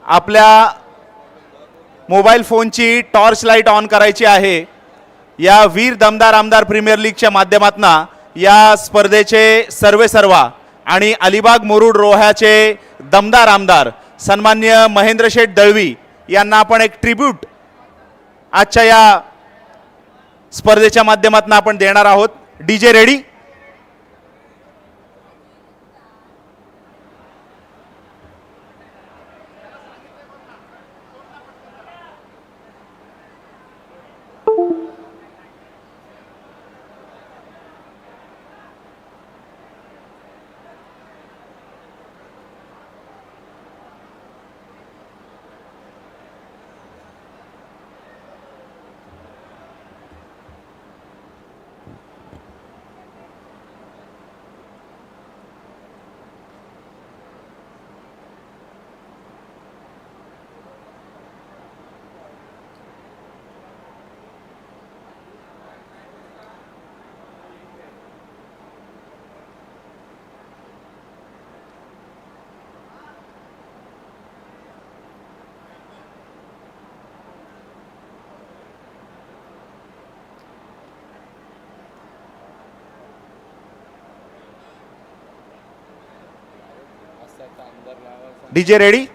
आपल्या मोबाईल फोनची torch light on करायची आहे. या वीर दमदार आमदार प्रीमियर लीगच्या माध्यमातून या स्पर्धेचे सर्वेसर्वा आणि अलिबाग मुरुड रोह्याचे दमदार आमदार सन्माननीय महेंद्र शेठ दळवी यांना आपण एक ट्रिब्यूट आजच्या या स्पर्धेच्या माध्यमातून आपण देणार आहोत. DJ ready. DJ ready.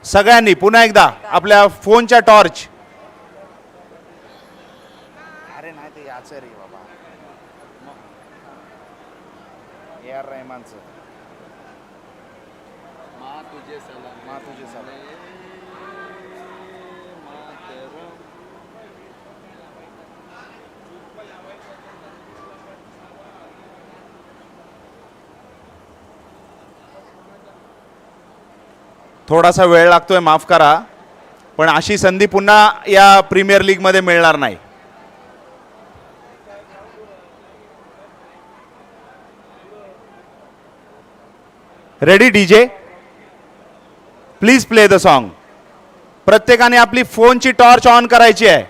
सगळ्यांनी पुन्हा एकदा आपल्या फोनच्या टॉर्च. अरे नाही ते याचं रे बाबा, ए आर रहमानचं माँ तुझे सलाम. थोडासा वेळ लागतोय, माफ करा, पण अशी संधी पुन्हा या प्रीमियर लीग मध्ये मिळणार नाही. Ready DJ, please play the song. प्रत्येकाने आपली फोनची टॉर्च ऑन करायची आहे.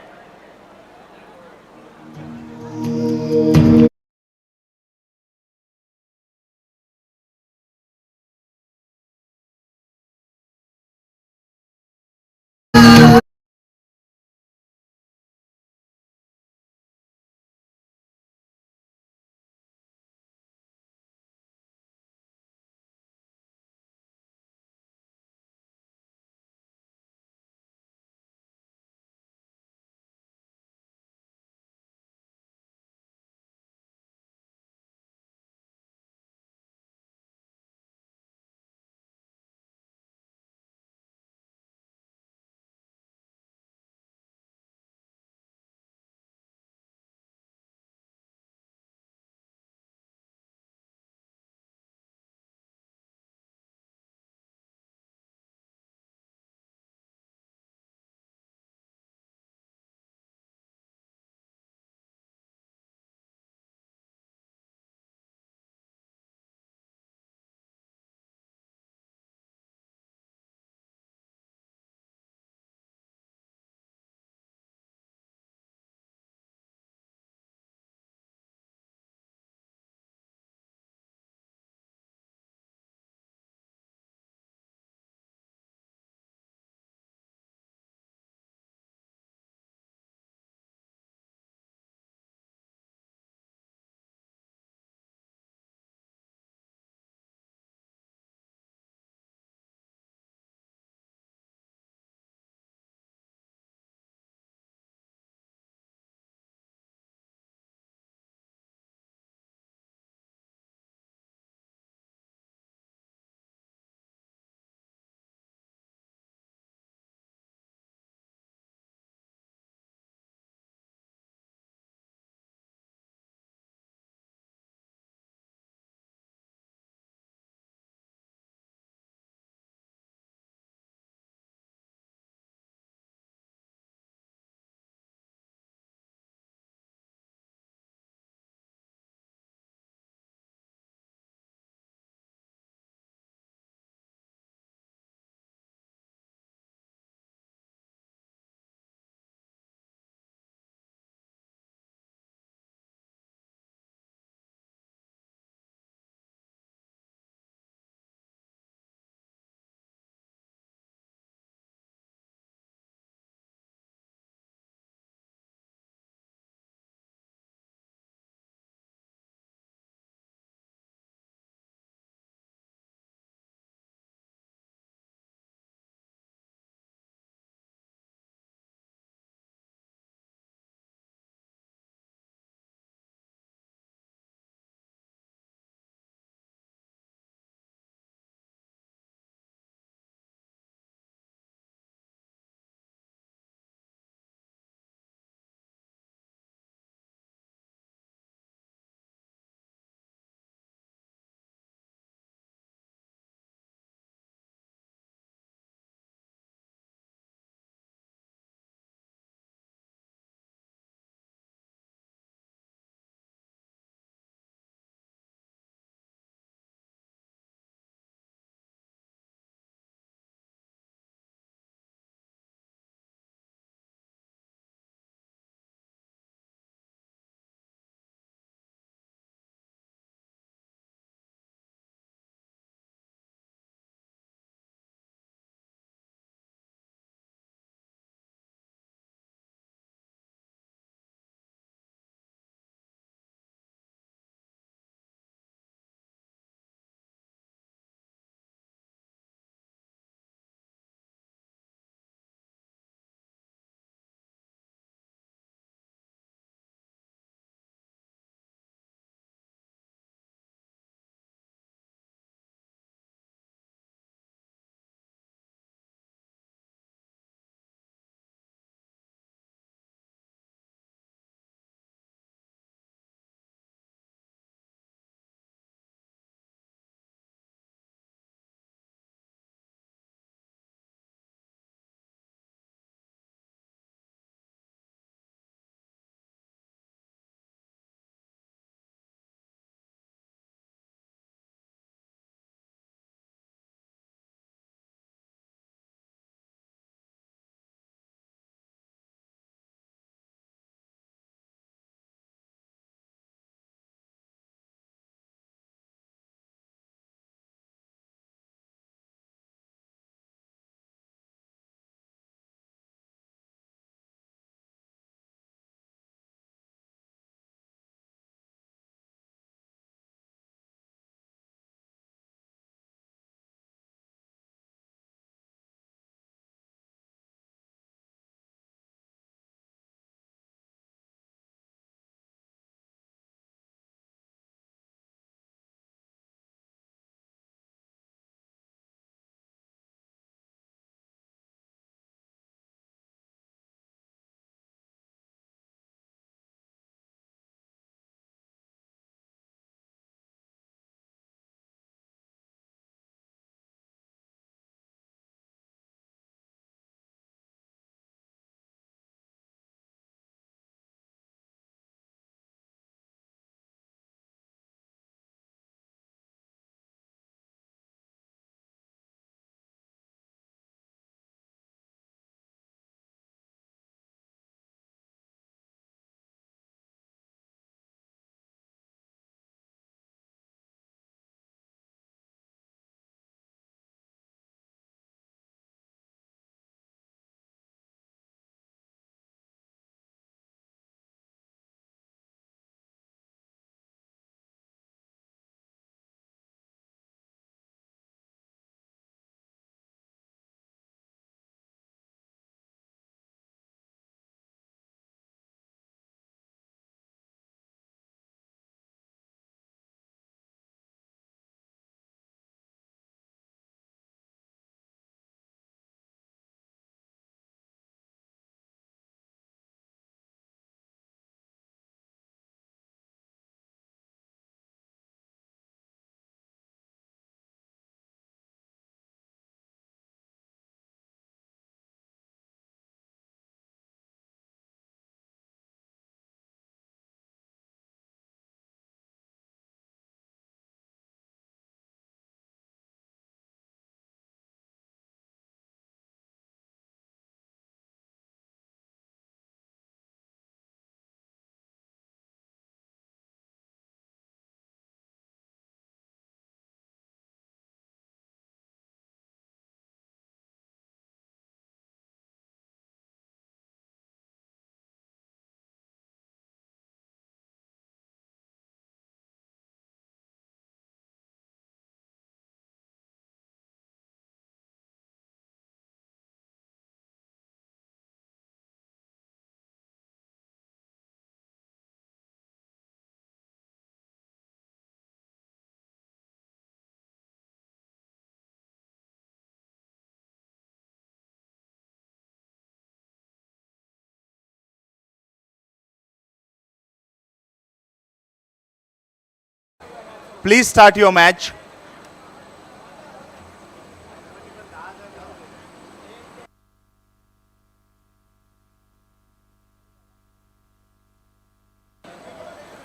Please start your match.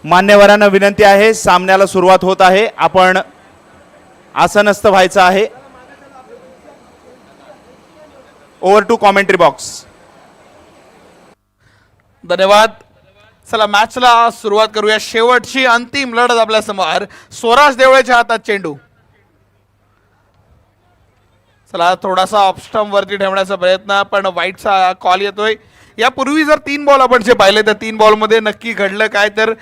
मान्यवरांना विनंती आहे, सामन्याला सुरुवात होत आहे. आपण आसनस्थ व्हायचं आहे. Over to commentary box. धन्यवाद. चला मॅचला सुरुवात करूया. शेवटची अंतिम लढत आपल्या समोर. स्वराज देवळेच्या हातात चेंडू. चला थोडासा ऑफस्टंप वरती ठेवण्याचा प्रयत्न, पण वाईटचा कॉल येतोय. यापूर्वी जर 3 बॉल आपण जे पाहिले त्या 3 बॉलमध्ये नक्की घडलं काय, तर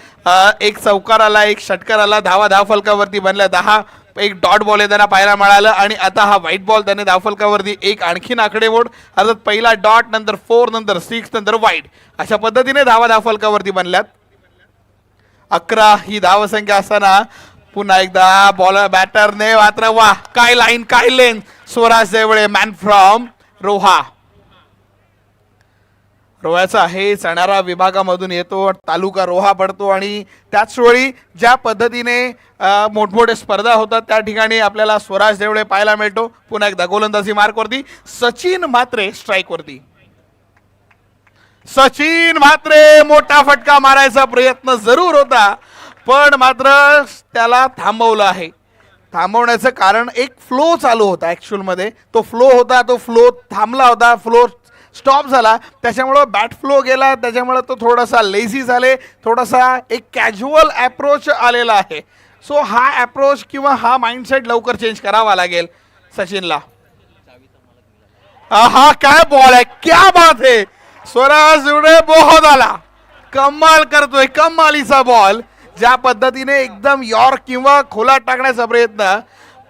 एक चौकार आला, एक षटकार आला, धावा फलकावरती बनल्या 10, एक डॉट बॉल त्यांना पाहायला मिळालं, आणि आता हा व्हाईट बॉल त्याने धावफलकावरती एक आणखीन आकडेमोड. अर्थात पहिला डॉट, नंतर 4, नंतर 6, नंतर व्हाईट, अशा पद्धतीने धावफलकावरती बनल्यात. 11 ही धावसंख्या असताना पुन्हा एकदा बॉलर बॅटरने मात्र वा काय लाईन काय लेन. स्वराज देवळे मॅन फ्रॉम रोहा. रोह्याचा आहे चणारा विभागामधून येतो, तालुका रोहा पडतो, आणि त्याच वेळी ज्या पद्धतीने मोठमोठे स्पर्धा होतात त्या ठिकाणी आपल्याला स्वराज देवळे पाहायला मिळतो. पुन्हा एकदा गोलंदाजी मार्कवरती सचिन म्हात्रे स्ट्राईकवरती. सचिन म्हात्रे मोठा फटका मारायचा प्रयत्न जरूर होता, पण मात्र त्याला थांबवलं आहे. थांबवण्याचं कारण एक फ्लो चालू होता ॲक्च्युअलमध्ये. तो फ्लो थांबला होता, फ्लो स्टॉप झाला, त्याच्यामुळं बॅट फ्लो गेला, त्याच्यामुळं तो थोडासा लेझी झाले, थोडासा एक कॅज्युअल ॲप्रोच आलेला आहे. सो हा ॲप्रोच किंवा हा माइंडसेट लवकर चेंज करावा लागेल सचिनला. हा काय बॉल आहे, क्या बात है. स्वराज देवळे बहुत आला, कमाल करतोय, कमालीचा बॉल. ज्या पद्धतीने एकदम यॉर्क किंवा खोला टाकण्याचा प्रयत्न.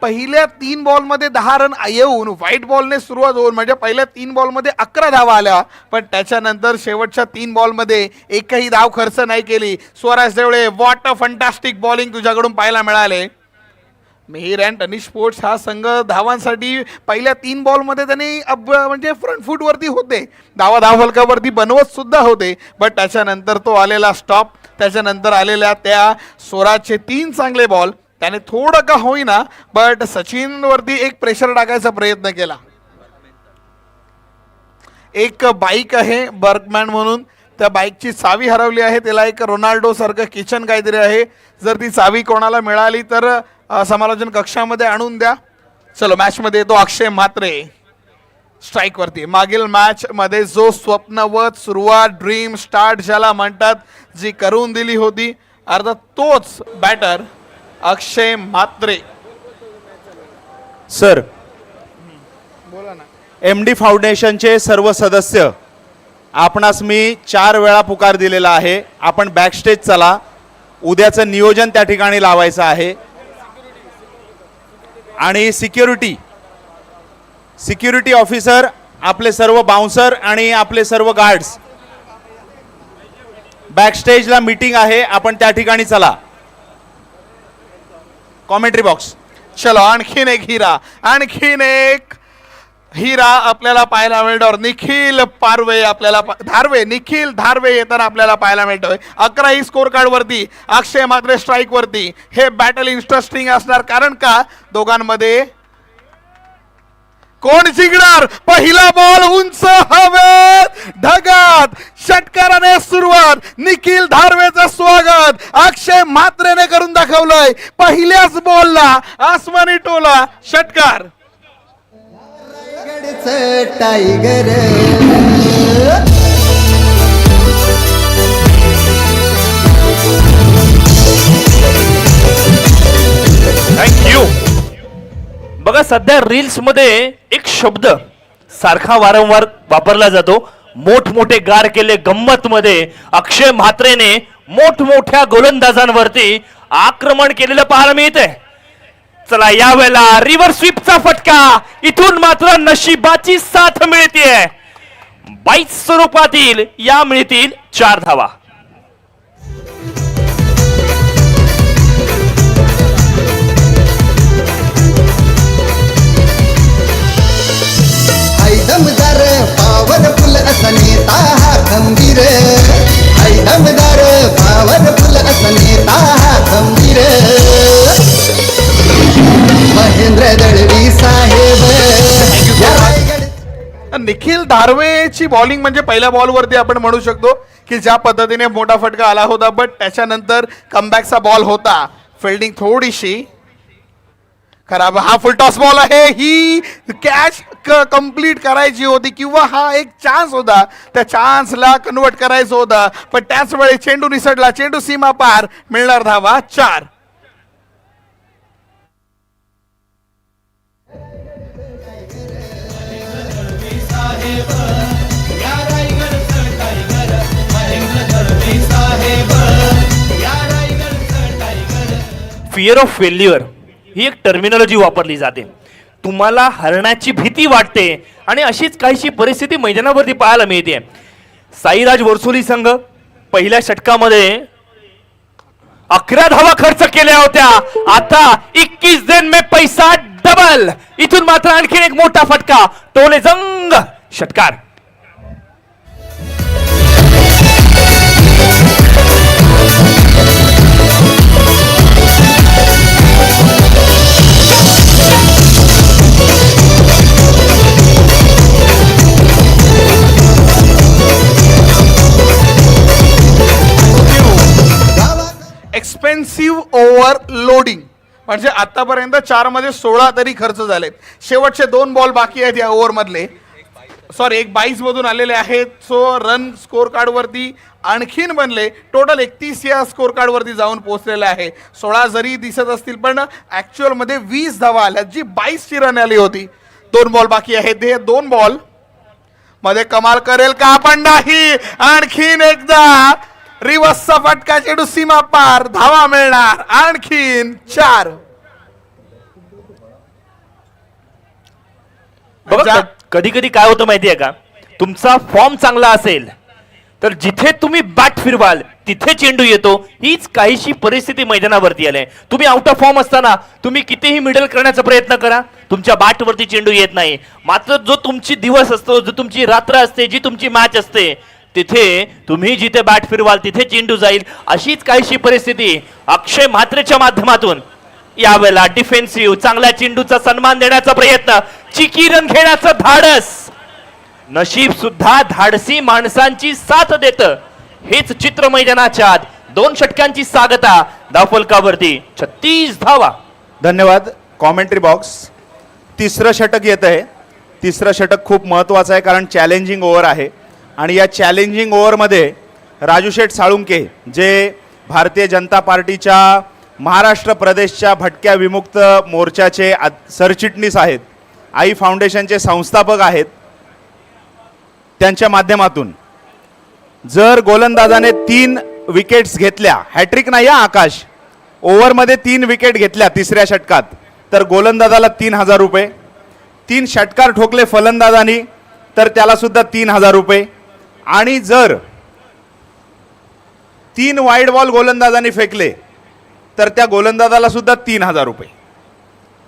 पहिल्या 3 बॉलमध्ये 10 रन येऊन व्हाईट बॉलने सुरुवात होऊन म्हणजे पहिल्या 3 बॉलमध्ये 11 धावा आल्या, पण त्याच्यानंतर शेवटच्या 3 बॉलमध्ये एकही धाव खर्च नाही केली. स्वराज देवळे व्हॉट अ फंटास्टिक बॉलिंग तुझ्याकडून पाहायला मिळाले. मिहिर अँड टनिश स्पोर्ट्स हा संघ धावांसाठी पहिल्या 3 बॉलमध्ये त्यांनी म्हणजे फ्रंट फूटवरती होते, धावफलकावरती बनवत सुद्धा होते, बट त्याच्यानंतर तो आलेला स्टॉप, त्याच्यानंतर आलेल्या त्या स्वराजचे 3 चांगले बॉल त्याने थोडं का होईना बट सचिनवरती एक प्रेशर टाकायचा प्रयत्न केला. एक बाईक आहे बर्गमॅन म्हणून, त्या बाईकची चावी हरवली आहे. त्याला एक रोनाल्डो सारखं किचन काहीतरी आहे. जर ती चावी कोणाला मिळाली तर समालोचन कक्षामध्ये आणून द्या. चलो मॅचमध्ये येतो अक्षय म्हात्रे स्ट्राईकवरती. मागील मॅच मध्ये जो स्वप्नवत सुरुवात ड्रीम स्टार्ट ज्याला म्हणतात जी करून दिली होती, अर्थात तोच बॅटर अक्षय म्हात्रे. सर, बोला ना. MD फाउंडेशनचे सर्व सदस्य, आपणास मी 4 वेळा पुकार दिलेला आहे. आपण बॅकस्टेज चला, उद्याचं नियोजन त्या ठिकाणी लावायचं आहे. आणि सिक्युरिटी ऑफिसर, आपले सर्व बाउन्सर आणि आपले सर्व गार्ड्स, बॅकस्टेजला मीटिंग आहे, आपण त्या ठिकाणी चला. Commentary box. चलो आणखीन एक हिरा आपल्याला पाहायला मिळतो. निखिल धारवे येताना आपल्याला पाहायला मिळतोय. 11 ही स्कोर कार्ड वरती, अक्षय म्हात्रे स्ट्राईक वरती. हे बॅटल इंटरेस्टिंग असणार, कारण का दोघांमध्ये कोण जिंकणार. पहिला बॉल उंच हवेत, ढगात, षटकाराने सुरुवात. निखिल धारवेचं स्वागत अक्षय म्हात्रेने करून दाखवलंय. पहिल्याच बॉलला आसमानी टोला, षटकार. Tiger thank you. बघा सध्या रील्स मध्ये एक शब्द सारखा वारंवार वापरला जातो, मोठमोठे गार केले गंमत मध्ये अक्षय म्हात्रेने मोठमोठ्या गोलंदाजांवरती आक्रमण केलेलं पाहायला मिळते. चला यावेळेला रिव्हर स्वीपचा फटका, इथून मात्र नशिबाची साथ मिळते. 22 स्वरूपातील या मिळतील 4 धावा. दमदार पावरफुल असा नेता हा खंबीर. दमदार पावरफुल असा नेता हा खंबीर. निखिल धारवेची बॉलिंग म्हणजे पहिल्या बॉलवरती आपण म्हणू शकतो की ज्या पद्धतीने मोठा फटका आला होता, बट त्याच्यानंतर कमबॅकचा बॉल होता. फिल्डिंग थोडीशी खराब. हा फुल टॉस बॉल आहे, ही कॅच कंप्लीट करायची होती किंवा हा एक चान्स होता, त्या चान्सला कन्वर्ट करायचं होतं, पण त्याच वेळी चेंडू निसटला, चेंडू सीमा पार, मिळणार धावा 4. फिअर ऑफ फेल्युअर ही एक टर्मिनॉलॉजी वापरली जाते. तुम्हाला हरण्याची भीती वाटते आणि अशीच काहीशी परिस्थिती मैदानावरती पाहायला मिळते. साईराज वर्सोली संघ पहिल्या षटकामध्ये 11 धावा खर्च केल्या होत्या. आता 21 दिन में पैसा डबल. इथून मात्र आणखीन एक मोठा फटका. टोले जंग षटकार. एक्सपेन्सिव्ह ओव्हरलोडिंग म्हणजे आतापर्यंत 4 मध्ये 16 तरी खर्च झालेत. शेवटचे 2 बॉल बाकी आहेत या ओव्हर मधले. सॉरी, एक 22 मधून आलेले आहेत. सो रन स्कोर कार्ड वरती आणखीन बनले. टोटल 31 या स्कोर कार्ड वरती जाऊन पोहोचलेले आहे. 16 जरी दिसत असतील पण ऍक्च्युअल मध्ये 20 धावा आल्या, जी 22 ची रन आली होती. 2 बॉल बाकी आहेत. हे 2 बॉल मध्ये कमाल करेल का? पण नाही. आणखीन एकदा रिवर्सचा फटका, चेंडू सीमा पार, धावा मिळणार आणखीन 4. बघा कधी कधी काय होतं माहितीये का, तुमचा फॉर्म चांगला असेल तर जिथे तुम्ही बॅट फिरवाल तिथे चेंडू येतो. हीच काहीशी परिस्थिती मैदानावरती आली. तुम्ही आउट ऑफ फॉर्म असताना तुम्ही कितीही मिडल करण्याचा प्रयत्न करा, तुमच्या बॅटवरती चेंडू येत नाही. मात्र जो तुमची दिवस असतो, जो तुमची रात्र असते, जी तुमची मॅच असते, तिथे तुम्ही जिथे बॅट फिरवाल तिथे चेंडू जाईल. अशीच काहीशी परिस्थिती अक्षय म्हात्रेच्या माध्यमातून यावेळेला डिफेन्सिव्ह चांगल्या चेंडूचा सन्मान देण्याचा प्रयत्न, चिकी रन घेण्याचं धाडस. नशीब सुद्धा धाडसी माणसांची साथ देतं. हेच चित्र मैदानाच्या आत. 2 षटकांची सांगता धावफलकावरती 36 धावा. धन्यवाद. Commentary box. 3रं षटक येत आहे. 3रं षटक खूप महत्त्वाचं आहे कारण चॅलेंजिंग ओव्हर आहे आणि या चॅलेंजिंग ओव्हरमध्ये राजू शेठ साळुंके जे भारतीय जनता पार्टीच्या महाराष्ट्र प्रदेशच्या भटक्या विमुक्त मोर्चाचे सरचिटणीस आहेत, आई फाउंडेशनचे संस्थापक आहेत, त्यांच्या माध्यमातून जर गोलंदाजाने 3 विकेट्स घेतल्या, हॅट्रिक नाही आकाश, ओव्हरमध्ये 3 विकेट घेतल्या 3ऱ्या षटकात, तर गोलंदाजाला 3,000 रुपये. 3 षटकार ठोकले फलंदाजांनी तर त्याला सुद्धा 3,000 रुपये. आणि जर 3 वाईड बॉल गोलंदाजांनी फेकले तर त्या गोलंदाजाला सुद्धा 3,000 रुपये.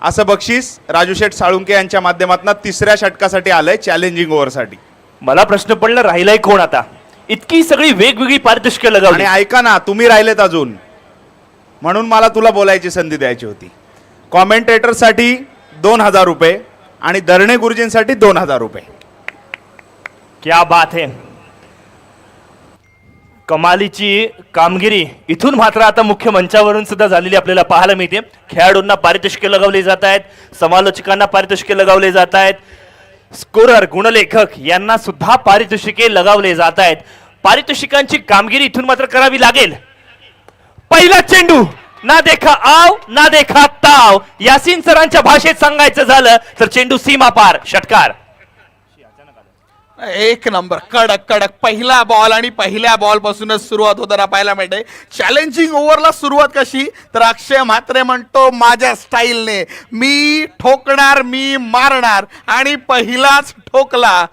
असं बक्षीस राजू शेठ साळुंके यांच्या माध्यमातून 3ऱ्या षटकासाठी आलंय चॅलेंजिंग ओव्हरसाठी. मला प्रश्न पडला राहिलाय कोण आता? इतकी सगळी वेगवेगळी पारितोषिकं लगावली. आणि ऐका ना, तुम्ही राहिलेत अजून, म्हणून मला तुला बोलायची संधी द्यायची होती. कॉमेंटेटरसाठी 2,000 रुपये आणि दरणे गुरुजींसाठी 2,000 रुपये. क्या बात है. कमालीची कामगिरी इथून मात्र आता मुख्य मंचावरून सुद्धा झालेली आपल्याला पाहायला मिळते. खेळाडूंना पारितोषिके लगावली जात आहेत, समालोचकांना पारितोषिके लगावले जात आहेत, स्कोरर गुणलेखक यांना सुद्धा पारितोषिके लगावले जात आहेत. पारितोषिकांची कामगिरी इथून मात्र करावी लागेल. पहिला चेंडू ना देखा आव ना देखा ताव. यासीन सरांच्या भाषेत सांगायचं झालं तर चेंडू सीमा पार, षटकार. एक नंबर, कडक कडक पहिला बॉल आणि पहिल्या बॉल पासूनच सुरुवात होताना पाहायला मिळते. चॅलेंजिंग ओव्हरला सुरुवात कशी तर अक्षय म्हात्रे म्हणतो माझ्या स्टाईलने मी ठोकणार, मी मारणार आणि पहिलाच ठोकला.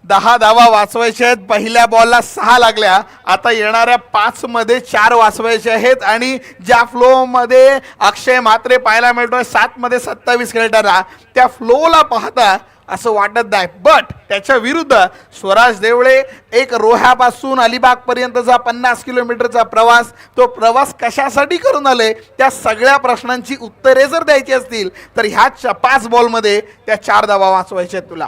10 धावा वाचवायच्या आहेत. पहिल्या बॉलला 6 लागल्या. आता येणाऱ्या 5 मध्ये 4 वाचवायचे आहेत आणि ज्या फ्लो मध्ये अक्षय म्हात्रे पाहायला मिळतोय 7 मध्ये 27 खेळताना, त्या फ्लोला पाहता असं वाटत नाही. बट त्याच्या विरुद्ध स्वराज देवळे एक रोह्यापासून अलिबाग पर्यंतचा 50 किलोमीटरचा प्रवास, तो प्रवास कशासाठी करून आले त्या सगळ्या प्रश्नांची उत्तरे जर द्यायची असतील तर ह्या 5 बॉलमध्ये त्या 4 धावा वाचवायच्या तुला.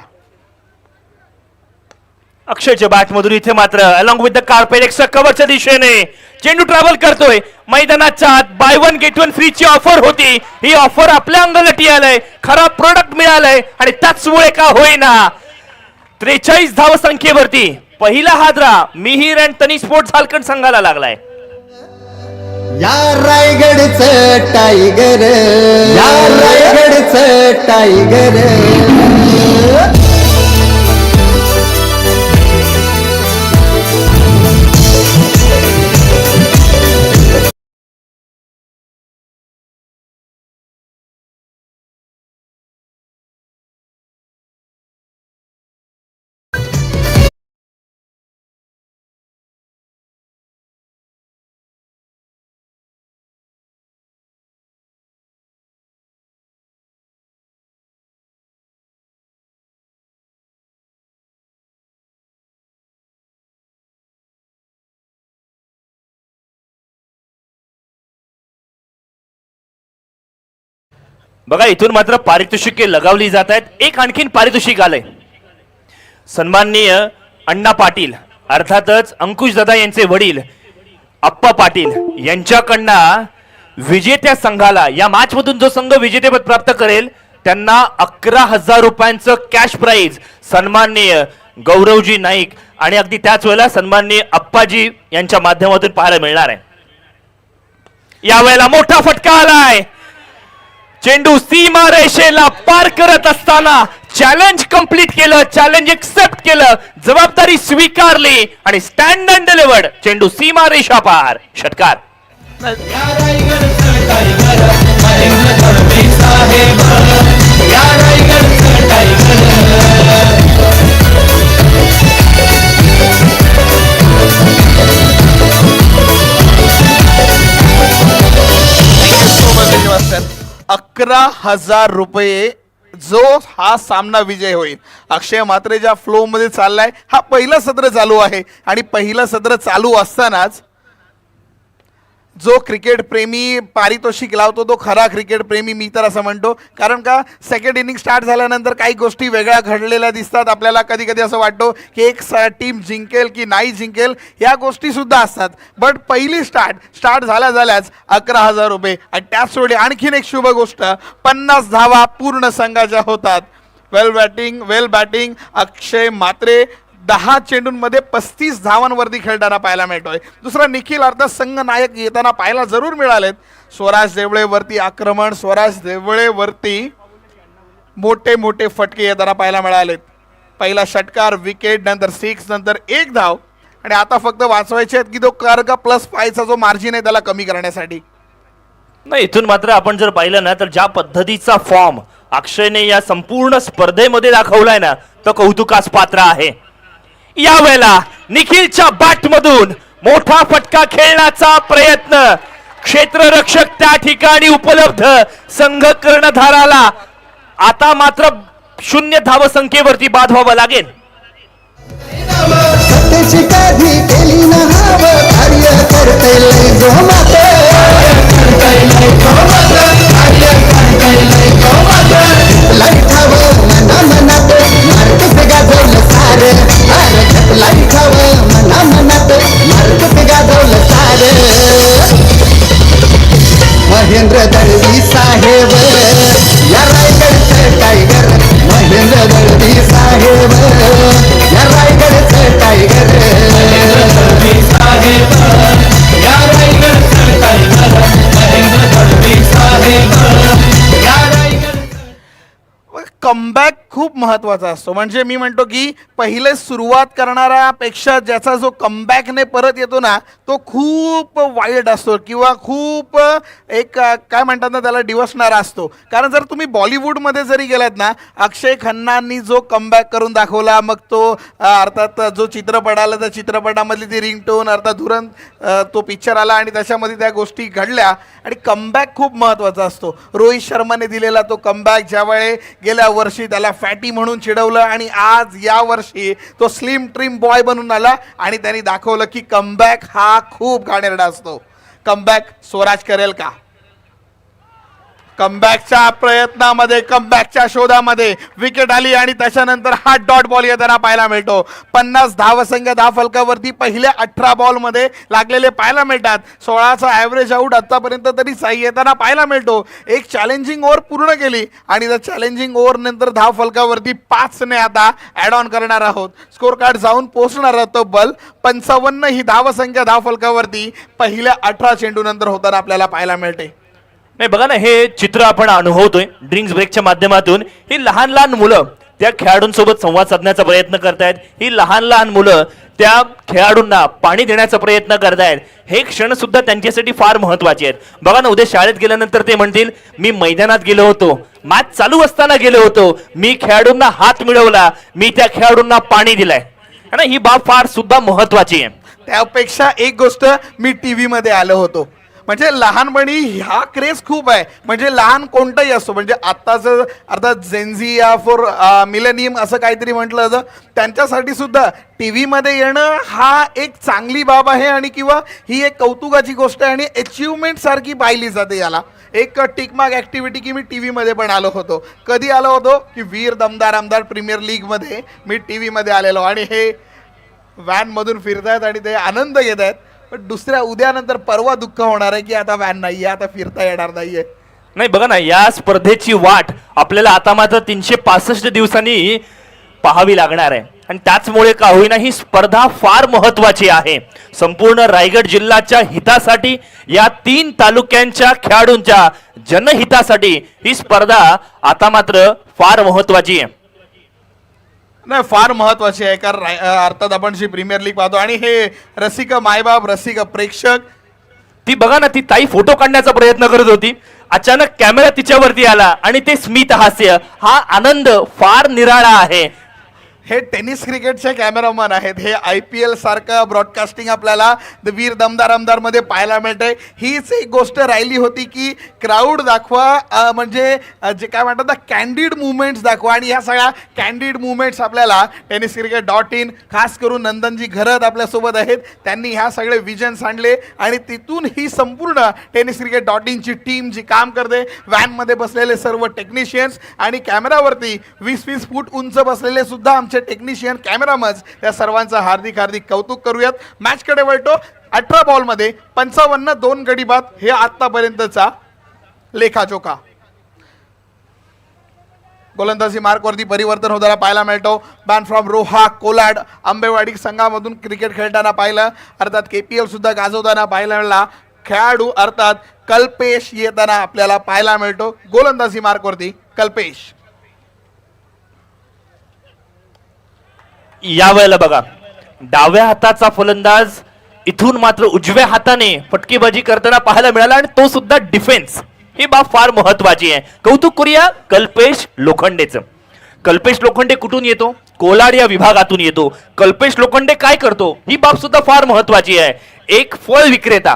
अक्षयच्या बॅट मधून इथे मात्र along with the carpet extra कव्हरच्या दिशेने चेंडू ट्रॅव्हल करतोय मैदानाच्या आत. Buy one get one free ची ऑफर होती, ही ऑफर आपल्या अंगलटी आलंय, खरा प्रोडक्ट मिळालंय आणि त्याचमुळे का होईना 43 धावसंख्येवरती पहिला हादरा मिहीर अँड तनी स्पोर्ट्स झालकड संघाला लागलाय. या रायगडचं टायगर, या रायगडचं टायगर. बघा इथून मात्र पारितोषिके लगावली जात आहेत. एक आणखीन पारितोषिक आलंय. सन्माननीय अण्णा पाटील अर्थातच अंकुश दादा यांचे वडील अप्पा पाटील यांच्याकडनं विजेत्या संघाला या मॅच मधून जो संघ विजेतेपद प्राप्त करेल त्यांना 11,000 रुपयांचं कॅश प्राइज सन्माननीय गौरवजी नाईक आणि अगदी त्याच वेळेला सन्माननीय अप्पाजी यांच्या माध्यमातून पाहायला मिळणार आहे. यावेळेला मोठा फटका आलाय. चेंडू सीमा रेषेला पार करत असताना चॅलेंज कंप्लीट केलं, चॅलेंज एक्सेप्ट केलं, जबाबदारी स्वीकारली आणि स्टँड अँड डिलिव्हर्ड. चेंडू सीमा रेषा पार, षटकार. मास्तर 11,000 रुपये जो हा सामना विजय होईल. अक्षय मात्रे ज्या फ्लो मध्ये चाललाय, हा पहिलं सत्र चालू आहे आणि पहिलं सत्र चालू असतानाच जो क्रिकेट प्रेमी पारितोषिक लावतो तो खरा क्रिकेट प्रेमी मी तर असं म्हणतो. कारण का सेकंड इनिंग स्टार्ट झाल्यानंतर काही गोष्टी वेगळ्या घडलेल्या दिसतात. आपल्याला कधी कधी असं वाटतो की एक टीम जिंकेल की नाही जिंकेल, या गोष्टी सुद्धा असतात. बट पहिली स्टार्ट झाल्याच 11,000 रुपये आणि त्याचवेळी आणखीन एक शुभ गोष्ट, 50 धावा पूर्ण संघाच्या होतात. वेल बॅटिंग अक्षय मात्रे 10 चेंडूंमध्ये 35 धावांवरती खेळताना पाहायला मिळतोय. दुसरा निखिल अर्थात संघ नायक येताना पाहायला जरूर मिळालेत. स्वराज देवळेवरती आक्रमण, स्वराज देवळेवरती मोठे मोठे फटके येताना पाहायला मिळालेत. पहिला षटकार, विकेट, नंतर 6, नंतर 1 धाव आणि आता फक्त वाचवायचे आहेत की तो कर्क +5चा जो मार्जिन आहे त्याला कमी करण्यासाठी. नाही इथून मात्र आपण जर पाहिलं ना तर ज्या पद्धतीचा फॉर्म अक्षयने या संपूर्ण स्पर्धेमध्ये दाखवलाय ना तो कौतुकास पात्र आहे. यावेळेला निखिलच्या बॅट मधून मोठा फटका खेळण्याचा प्रयत्न, क्षेत्ररक्षक त्या ठिकाणी उपलब्ध, संघ कर्णधाराला आता मात्र 0 धावसंख्येवरती बाद व्हावं लागेल. सत्तेची कधी केली ना हाव, कार्य करते लय जोमात, लाईट हवं मना मनात, मार्कस गाजवलं सार, लाईट हवं मना मनात, मार्कस गाजवलं सार. महेंद्र दळवी साहेब या रायगडचं टायगर, महेंद्र दळवी साहेब या रायगडचं टायगर. कमबॅक खूप महत्त्वाचा असतो. म्हणजे मी म्हणतो की पहिले सुरुवात करणाऱ्यापेक्षा ज्याचा जो कमबॅकने परत येतो ना तो खूप वाईट असतो किंवा खूप एक काय म्हणतात ना त्याला डिवसणारा असतो. कारण जर तुम्ही बॉलिवूडमध्ये जरी गेलात ना, अक्षय खन्नांनी जो कमबॅक करून दाखवला, मग तो अर्थात जो चित्रपट आला त्या चित्रपटामधली ती रिंगटोन, अर्थात धुरंत तो पिक्चर आला आणि त्याच्यामध्ये त्या गोष्टी घडल्या आणि कमबॅक खूप महत्त्वाचा असतो. रोहित शर्माने दिलेला तो कमबॅक, ज्यावेळी गेल्या वर्षी त्याला फॅटी म्हणून चिडवलं आणि आज या वर्षी तो स्लिम ट्रिम बॉय बनून आला आणि त्यांनी दाखवलं की कमबॅक हा खूप घाणेरडा असतो. कमबॅक स्वराज करेल का? कमबॅकच्या प्रयत्नामध्ये, कमबॅकच्या शोधामध्ये विकेट आली आणि त्याच्यानंतर हा डॉट बॉल येताना पाहायला मिळतो. 50 धावसंख्या धावफलकावरती पहिल्या 18 बॉलमध्ये लागलेले पाहायला मिळतात. 16चा ॲव्हरेज आऊट आतापर्यंत तरी साई येताना पाहायला मिळतो. एक चॅलेंजिंग ओव्हर पूर्ण केली आणि त्या चॅलेंजिंग ओव्हर नंतर धावफलकावरती 5 ने आता ॲड ऑन करणार आहोत. स्कोर कार्ड जाऊन पोहोचणार आहोत तब्बल 55 ही धावसंख्या धावफलकावरती पहिल्या 18 चेंडू नंतर होताना आपल्याला पाहायला मिळते. नाही बघा ना, हे चित्र आपण अनुभवतोय ड्रिंक्स ब्रेकच्या माध्यमातून. ही लहान लहान मुलं त्या खेळाडूंसोबत संवाद साधण्याचा प्रयत्न करतायत. ही लहान लहान मुलं त्या खेळाडूंना पाणी देण्याचा प्रयत्न करतायत. हे क्षण सुद्धा त्यांच्यासाठी फार महत्वाचे आहेत. बघा ना, उद्या शाळेत गेल्यानंतर ते म्हणतील मी मैदानात गेलो होतो, मॅच चालू असताना गेलो होतो, मी खेळाडूंना हात मिळवला, मी त्या खेळाडूंना पाणी दिलंय. है ना, ही बाब फार सुद्धा महत्वाची आहे. त्यापेक्षा एक गोष्ट, मी टीव्ही मध्ये आलो होतो. म्हणजे लहानपणी ह्या क्रेज खूप आहे. म्हणजे लहान कोणताही असतो, म्हणजे आत्ताच अर्थात जेन्झी या फॉर मिलेनियम असं काहीतरी म्हटलं जातं, त्यांच्यासाठी सुद्धा टी व्हीमध्ये येणं हा एक चांगली बाब आहे आणि किंवा ही एक कौतुकाची गोष्ट आहे आणि अचिव्हमेंट सारखी पाहिली जाते याला. एक टिकमार्क ॲक्टिव्हिटी की मी टी व्हीमध्ये पण आलो होतो. कधी आलो होतो की वीर दमदार आमदार प्रीमियर लीगमध्ये मी टी व्हीमध्ये आलेलो आणि हे व्हॅनमधून फिरतायत आणि ते आनंद घेत आहेत. पण दुसऱ्या उद्यानंतर परवा दुःख होणार आहे की आता व्हॅन नाहीये, आता फिरता येणार नाहीये. नाही बघा ना, या स्पर्धेची वाट आपल्याला आता मात्र 365 दिवसांनी पाहावी लागणार आहे. आणि त्याचमुळे का होईना ही स्पर्धा फार महत्वाची आहे. संपूर्ण रायगड जिल्ह्याच्या हितासाठी, या 3 तालुक्यांच्या खेळाडूंच्या जनहितासाठी ही स्पर्धा आता मात्र फार महत्वाची आहे. नाही, फार महत्वाची आहे. कारण अर्थात आपण जी प्रीमियर लीग पाहतो आणि हे रसिक मायबाप, रसिक प्रेक्षक, ती बघा ना, ती ताई फोटो काढण्याचा प्रयत्न करत होती, अचानक कॅमेरा तिच्यावरती आला आणि ते स्मित हास्य, हा आनंद फार निराळा आहे. हे टेनिस क्रिकेटचे कॅमेरामन आहेत. हे IPL सारखं ब्रॉडकास्टिंग आपल्याला वीर दमदार आमदार मध्ये पाहायला मिळते. हीच एक गोष्ट राहिली होती की क्राऊड दाखवा, म्हणजे जे काय म्हणतात ना, कॅन्डिड मुवमेंट्स दाखवा. आणि ह्या सगळ्या कॅन्डिड मुवमेंट्स आपल्याला tenniscricket.in, खास करून नंदनजी घरत आपल्यासोबत आहेत, त्यांनी ह्या सगळे विजन्स आणले आणि तिथून ही संपूर्ण tenniscricket.in ची टीम जी काम करते, व्हॅनमध्ये बसलेले सर्व टेक्निशियन्स आणि कॅमेरावरती 20-20 फूट उंच बसलेले सुद्धा आमचे टेक्निशियन, कॅमेरामन्स, या सर्वांचं हार्दिक हार्दिक कौतुक करूयात. मॅचकडे वळतो. 18 बॉलमध्ये 55 2 गडी बाद, हे आतापर्यंतचा लेखाजोखा. गोलंदाजी मार्कवरती परिवर्तन होताना पाहायला मिळतो. बॅन फ्रॉम रोहा कोलाड आंबेवाडी संघामधून क्रिकेट खेळताना पाहिलं. अर्थात KPL सुद्धा गाजवताना पाहायला मिळाला. खेळाडू अर्थात कल्पेश येताना आपल्याला पाहायला मिळतो. गोलंदाजी मार्कवरती कल्पेश. यावेळेला बघा, डाव्या हाताचा फलंदाज इथून मात्र उजव्या हाताने फटकेबाजी करताना पाहायला मिळाला आणि तो सुद्धा डिफेन्स. ही बाब फार महत्वाची आहे. कौतुक करूया कल्पेश लोखंडेचं. कल्पेश लोखंडे कुठून येतो? कोलाड या विभागातून येतो. कल्पेश लोखंडे काय करतो? ही बाब सुद्धा फार महत्वाची आहे. एक फळ विक्रेता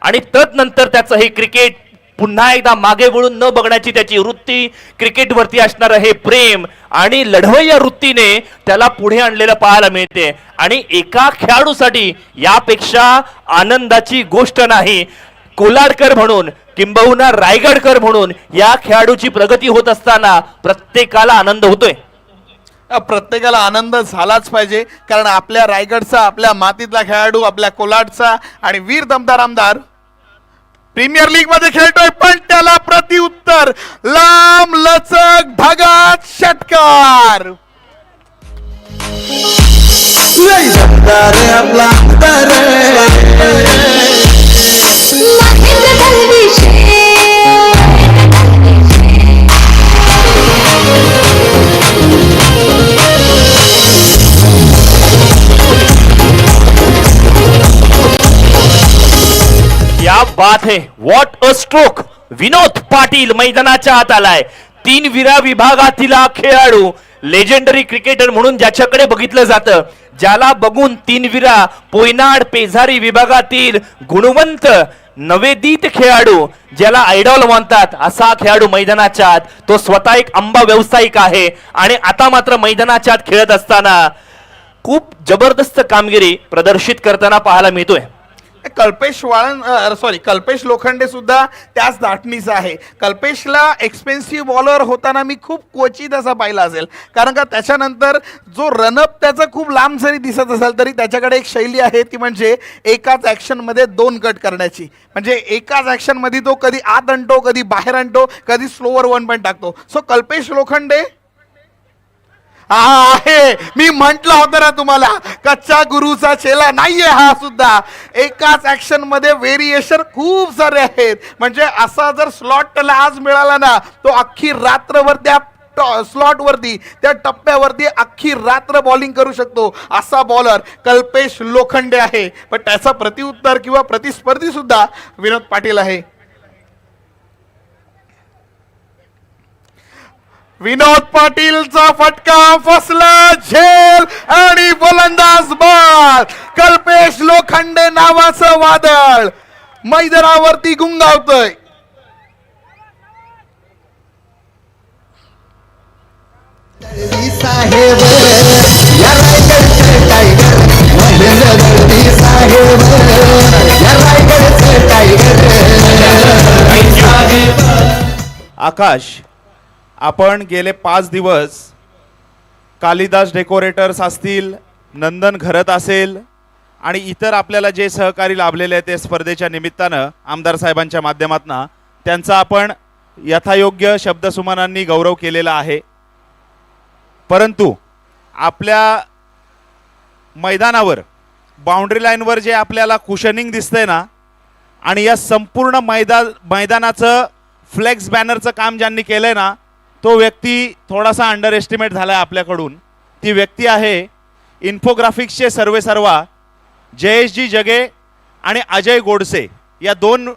आणि तदनंतर त्याचं हे क्रिकेट, पुन्हा एकदा मागे वळून न बघण्याची त्याची वृत्ती, क्रिकेटवरती असणारं हे प्रेम आणि लढवई या वृत्तीने त्याला पुढे आणलेलं पाहायला मिळते. आणि एका खेळाडूसाठी यापेक्षा आनंदाची गोष्ट नाही. कोलाडकर म्हणून किंबहुना रायगडकर म्हणून या खेळाडूची प्रगती होत असताना प्रत्येकाला आनंद होतोय. प्रत्येकाला आनंद झालाच पाहिजे, कारण आपल्या रायगडचा, आपल्या मातीतला खेळाडू, आपल्या कोलाडचा आणि वीर दमदार आमदार प्रीमियर लीग मध्ये खेळतोय. पण त्याला प्रतिउत्तर लांब लचक ढगात षटकार. क्या बात है, what a stroke. Vinod Patil मैदानाच्या आत आलाय. 3 विरा विभागातील खेळाडू, लेजेंडरी क्रिकेटर म्हणून ज्याच्याकडे बघितलं जातं, ज्याला बघून 3 विरा पोयनाड पेझारी विभागातील गुणवंत नवेदित खेळाडू, ज्याला आयडॉल म्हणतात, असा खेळाडू मैदानाच्या आत. तो स्वतः एक आंबा व्यावसायिक आहे आणि आता मात्र मैदानाच्या आत खेळत असताना खूप जबरदस्त कामगिरी प्रदर्शित करताना पाहायला मिळतोय. कल्पेश कल्पेश लोखंडे सुद्धा त्याच धाटणीचा आहे. कल्पेशला एक्सपेन्सिव्ह बॉलर होताना मी खूप क्वचित असा पाहिला असेल, कारण का त्याच्यानंतर जो रनअप त्याचा खूप लांब जरी दिसत असेल तरी त्याच्याकडे एक शैली आहे, ती म्हणजे एकाच ॲक्शनमध्ये 2 कट करण्याची. म्हणजे एकाच ॲक्शनमध्ये तो कधी आत आणतो, कधी बाहेर आणतो, कधी स्लोवर 1 पण टाकतो. सो कल्पेश लोखंडे आहे, मी म्हंटल होतं ना तुम्हाला, कच्चा गुरुचा चेला नाहीये हा सुद्धा. एकाच ऍक्शन मध्ये व्हेरिएशन खूप सारे आहेत. म्हणजे असा जर स्लॉट त्याला आज मिळाला ना, तो अख्खी रात्रभर त्या स्लॉट वरती, त्या टप्प्यावरती अख्खी रात्र बॉलिंग करू शकतो असा बॉलर कल्पेश लोखंडे आहे. पण त्याचा प्रतिउत्तर किंवा प्रतिस्पर्धी सुद्धा विनोद पाटील आहे. विनोद पाटीलचा फटका फसला, झेल आणि गोलंदाज बॉल. कल्पेश लोखंडे नावाचं वादळ मैदानावरती गुंगावतोय. दळवी साहेब या रायगडचे टायगर, महेंद्र दळवी साहेब या रायगडचे टायगर. आकाश, आपण गेले 5 दिवस कालिदास डेकोरेटर्स असतील, नंदन घरत असेल आणि इतर आपल्याला जे सहकारी लाभलेले आहेत ते स्पर्धेच्या निमित्तानं आमदार साहेबांच्या माध्यमातून त्यांचा आपण यथायोग्य शब्दसुमनांनी गौरव केलेला आहे. परंतु आपल्या मैदानावर बाउंड्री लाईनवर जे आपल्याला कुशनिंग दिसतंय ना, आणि या संपूर्ण मैदानाचं फ्लेक्स बॅनरचं काम ज्यांनी केलंय ना, तो व्यक्ती थोडासा अंडर एस्टिमेट झाला आहे आपल्याकडून. ती व्यक्ती आहे इन्फोग्राफिक्सचे सर्वेसर्वा जयेशजी जगे आणि अजय गोडसे. या 2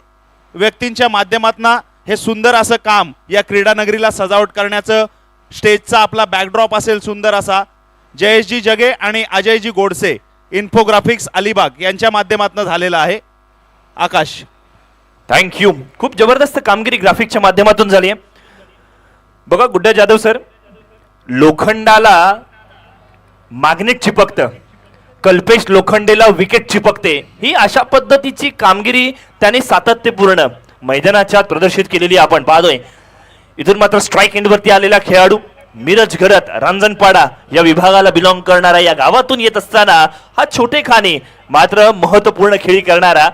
व्यक्तींच्या माध्यमातून हे सुंदर असं काम या क्रीडानगरीला सजावट करण्याचं, स्टेजचा आपला बॅकड्रॉप असेल सुंदर असा, जयेशजी जगे आणि अजयजी गोडसे इन्फोग्राफिक्स अलिबाग यांच्या माध्यमातून झालेला आहे. आकाश, थँक्यू. खूप जबरदस्त कामगिरी ग्राफिकच्या माध्यमातून झाली आहे. बघा गुड्डा जाधव सर, लोखंडाला मॅग्नेट चिपकतं, कल्पेश लोखंडेला विकेट चिपकते. ही अशा पद्धतीची कामगिरी त्याने सातत्यपूर्ण मैदानाच्या प्रदर्शित केलेली आपण पाहतोय. इथून मात्र स्ट्राईक एंडवरती आलेला खेळाडू मिरज घरत रांजणपाडा या विभागाला बिलॉंग करणारा, या गावातून येत असताना हा छोटे खाणे मात्र महत्वपूर्ण खेळी करणारा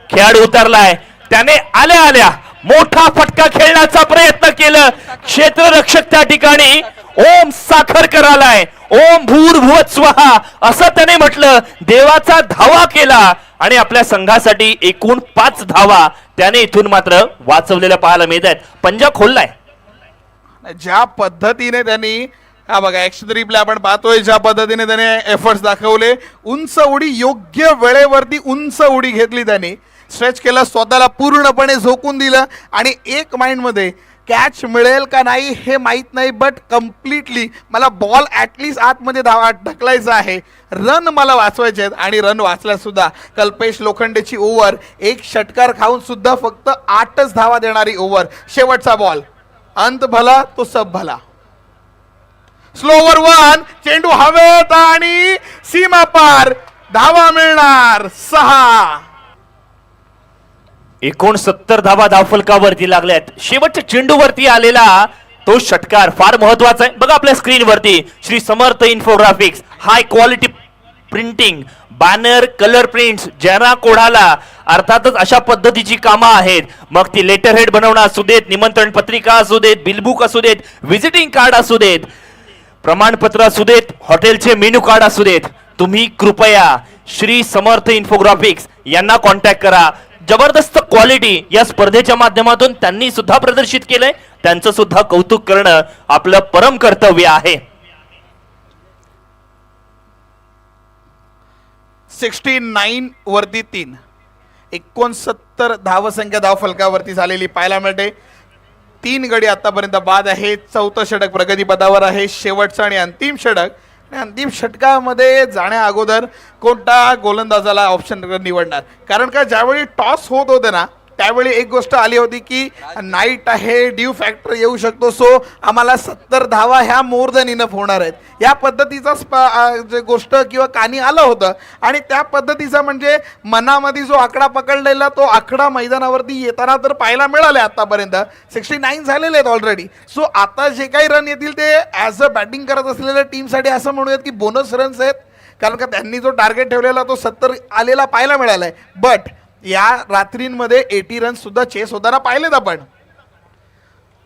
खेळाडू उतरलाय. त्याने आल्या आल्या मोठा फटका खेळण्याचा प्रयत्न केला. क्षेत्ररक्षक त्या ठिकाणी ओम साखरकर आलाय. ओम भूर्भुवः स्वहा असं त्याने म्हटलं. देवाचा धावा केला आणि आपल्या संघासाठी एकूण 5 धावा त्याने इथून मात्र वाचवलेल्या पाहायला मिळत आहेत. पंजा खोललाय. ज्या पद्धतीने त्यांनी, हा बघा ऍक्शन रिप्ले आपण पाहतोय, ज्या पद्धतीने त्याने एफर्ट्स दाखवले, उंच उडी, योग्य वेळेवरती उंच उडी घेतली, त्यांनी स्ट्रेच केलं, स्वतःला पूर्णपणे झोकून दिलं आणि एक माइंड मध्ये कॅच मिळेल का नाही हे माहीत नाही, बट कम्प्लिटली मला बॉल ॲटलिस्ट आतमध्ये ढकलायचा आहे, रन मला वाचवायचे आहेत आणि रन वाचल्या सुद्धा. कल्पेश लोखंडेची ओव्हर, एक षटकार खाऊन सुद्धा फक्त 8च धावा देणारी ओव्हर. शेवटचा बॉल, अंत भला तो सब भला. स्लोवर 1, चेंडू हवेत आणि सीमा पार, धावा मिळणार 6. 69 धावा धावफलकावरती लागल्यात. शेवटच्या चेंडूवरती आलेला तो षटकार फार महत्वाचा आहे. बघा आपल्या स्क्रीनवरती Shri Samarth infographics, high quality printing, banner, colour prints, ज्यांना कोणाला अर्थातच अशा पद्धतीची कामं आहेत. मग ती लेटर हेड बनवणं असू देत, निमंत्रण पत्रिका असू देत, बिलबुक असू देत, व्हिजिटिंग कार्ड असू देत, प्रमाणपत्र असू देत, हॉटेलचे मेनू कार्ड असू देत, तुम्ही कृपया श्री समर्थ इन्फोग्राफिक्स यांना कॉन्टॅक्ट करा. जबरदस्त क्वालिटी या स्पर्धेच्या माध्यमातून त्यांनी सुद्धा प्रदर्शित केलंय. त्यांचं सुद्धा कौतुक करणं आपलं परम कर्तव्य आहे. 69 वरती 3, 69 धावसंख्या धावफलकावरती झालेली पाहायला मिळते. 3 गडी आतापर्यंत बाद आहे. 4थं षटक प्रगतीपदावर आहे, शेवटचं आणि अंतिम षटक. आणि अंतिम षटकामध्ये जाण्या अगोदर कोणता गोलंदाजाला ऑप्शन निवडणार, कारण का ज्यावेळी टॉस होत होते ना त्यावेळी एक गोष्ट आली होती की नाईट आहे, ड्यू फॅक्टर येऊ शकतो, सो आम्हाला 70 धावा ह्या मोर दॅन इनफ होणार आहेत. या पद्धतीचा जे गोष्ट किंवा कानी आलं होतं आणि त्या पद्धतीचा म्हणजे मनामध्ये जो आकडा पकडलेला तो आकडा मैदानावरती येताना तर पाहायला मिळाले. आतापर्यंत 69 झालेले आहेत ऑलरेडी. सो आता जे काही रन येतील ते ॲज अ बॅटिंग करत असलेल्या टीमसाठी असं म्हणूयात की बोनस रन्स आहेत, कारण का त्यांनी जो टार्गेट ठेवलेला तो 70 आलेला पाहायला मिळाला आहे. बट या रात्रींमध्ये 80 रन्स सुद्धा चेस होताना पाहिलेत आपण.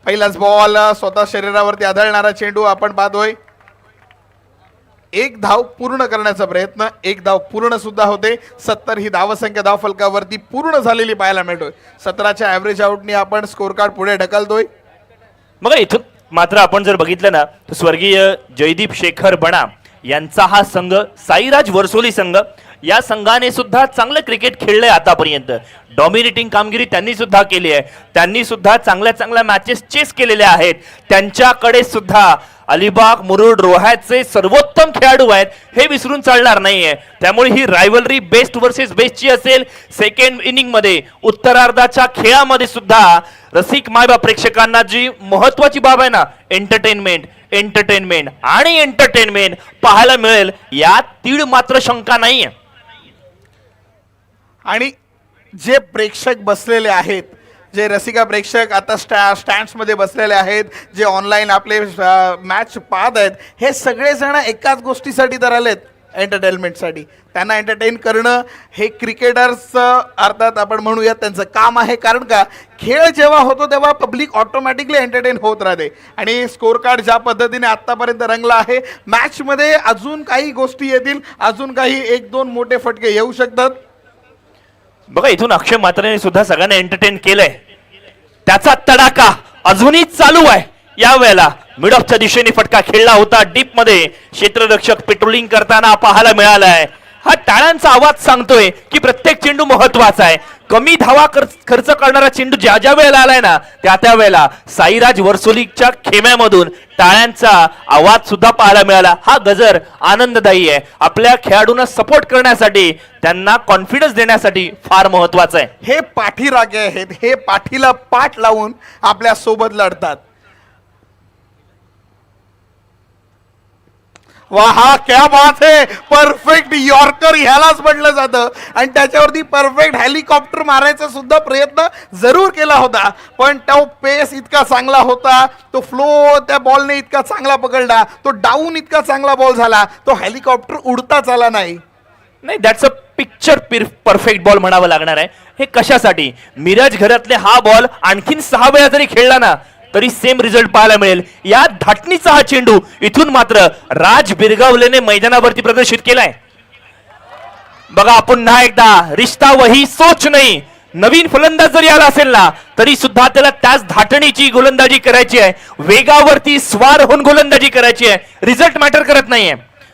पहिलाच बॉल, स्वतः शरीरावरती आदळणारा चेंडू आपण पाहतोय. एक धाव पूर्ण करण्याचा प्रयत्न, एक धाव पूर्ण सुद्धा होते. 70 ही धावसंख्या धावफलकावरती पूर्ण झालेली पाहायला मिळतोय. 17च्या ॲव्हरेज आउटनी आपण स्कोर कार्ड पुढे ढकलतोय. बघा इथून मात्र आपण जर बघितलं ना तर स्वर्गीय जयदीप शेखर बणा यांचा हा संघ, साईराज वर्सोली संघ, या संघाने सुद्धा चांगलं क्रिकेट खेळलंय आतापर्यंत. डॉमिनेटिंग कामगिरी त्यांनी सुद्धा केली आहे. त्यांनी सुद्धा चांगल्या चांगल्या मॅचेस चेस केलेल्या आहेत. त्यांच्याकडे सुद्धा अलिबाग मुरुड रोह्याचे सर्वोत्तम खेळाडू आहेत, हे विसरून चालणार नाहीये. त्यामुळे ही रायव्हलरी बेस्ट वर्सेस बेस्टची असेल. सेकंड इनिंग मध्ये उत्तरार्धाच्या खेळामध्ये सुद्धा रसिक मायबाप प्रेक्षकांना जी महत्वाची बाब आहे ना, एंटरटेनमेंट एंटरटेनमेंट आणि एंटरटेनमेंट पाहायला मिळेल, यात तीळ मात्र शंका नाहीये. आणि जे प्रेक्षक बसलेले आहेत, जे रसिका प्रेक्षक आता स्टँड्समध्ये बसलेले आहेत, जे ऑनलाईन आपले मॅच पाहत आहेत, हे सगळेजण एकाच गोष्टीसाठी तर आलेत, एंटरटेनमेंटसाठी. त्यांना एंटरटेन करणं हे क्रिकेटर्सचं अर्थात आपण म्हणूयात त्यांचं काम आहे. कारण का खेळ जेव्हा होतो तेव्हा पब्लिक ऑटोमॅटिकली एंटरटेन होत राहते. आणि स्कोर कार्ड ज्या पद्धतीने आत्तापर्यंत रंगला आहे, मॅचमध्ये अजून काही गोष्टी येतील, अजून काही 1-2 मोठे फटके येऊ शकतात. बघा इथून अक्षय मात्राने सुद्धा सगळ्यांना एंटरटेन केलंय. त्याचा तडाखा अजूनही चालू आहे. या वेळेला मिड ऑफच्या दिशेने फटका खेळला होता, डीप मध्ये क्षेत्ररक्षक पेट्रोलिंग करताना पाहायला मिळालाय. हा टाळ्यांचा आवाज सांगतोय की प्रत्येक चेंडू महत्वाचा आहे. कमी धावा खर्च करणारा चेंडू ज्या ज्या वेळेला आलाय ना, त्या वेळेला साईराज वर्सोलीच्या खेम्यामधून टाळ्यांचा आवाज सुद्धा पाहायला मिळाला. हा गजर आनंददायी आहे. आपल्या खेळाडूंना सपोर्ट करण्यासाठी, त्यांना कॉन्फिडन्स देण्यासाठी फार महत्वाचं आहे. हे पाठीराखे आहेत, हे पाठीला पाठ लावून आपल्या सोबत लढतात. वाह, क्या बात है, परफेक्ट यॉर्कर ह्यालाच म्हटलं जातं. आणि त्याच्यावरती परफेक्ट हेलिकॉप्टर मारायचा सुद्धा प्रयत्न जरूर केला होता, पण तो पेस इतका चांगला होता, तो फ्लो त्या बॉलने इतका चांगला पकडला, तो डाऊन इतका चांगला बॉल झाला, तो हेलिकॉप्टर उडताच आला नाही. नाही, that's a picture perfect ball म्हणावं लागणार आहे. हे कशासाठी? मिरज घरातले हा बॉल आणखीन 6 वेळा जरी खेळला ना तरी सेम रिझल्ट पाहायला मिळेल. या धाटणीचा हा चेंडू इथून मात्र राज बिरगावलेने मैदानावरती प्रदर्शित केलाय. बघा पुन्हा एकदा रिश्ता वही सोच नाही. नवीन फलंदाज जरी आला असेल ना तरी सुद्धा त्याला त्याच धाटणीची गोलंदाजी करायची आहे, वेगावरती स्वार होऊन गोलंदाजी करायची आहे. रिझल्ट मॅटर करत नाहीये,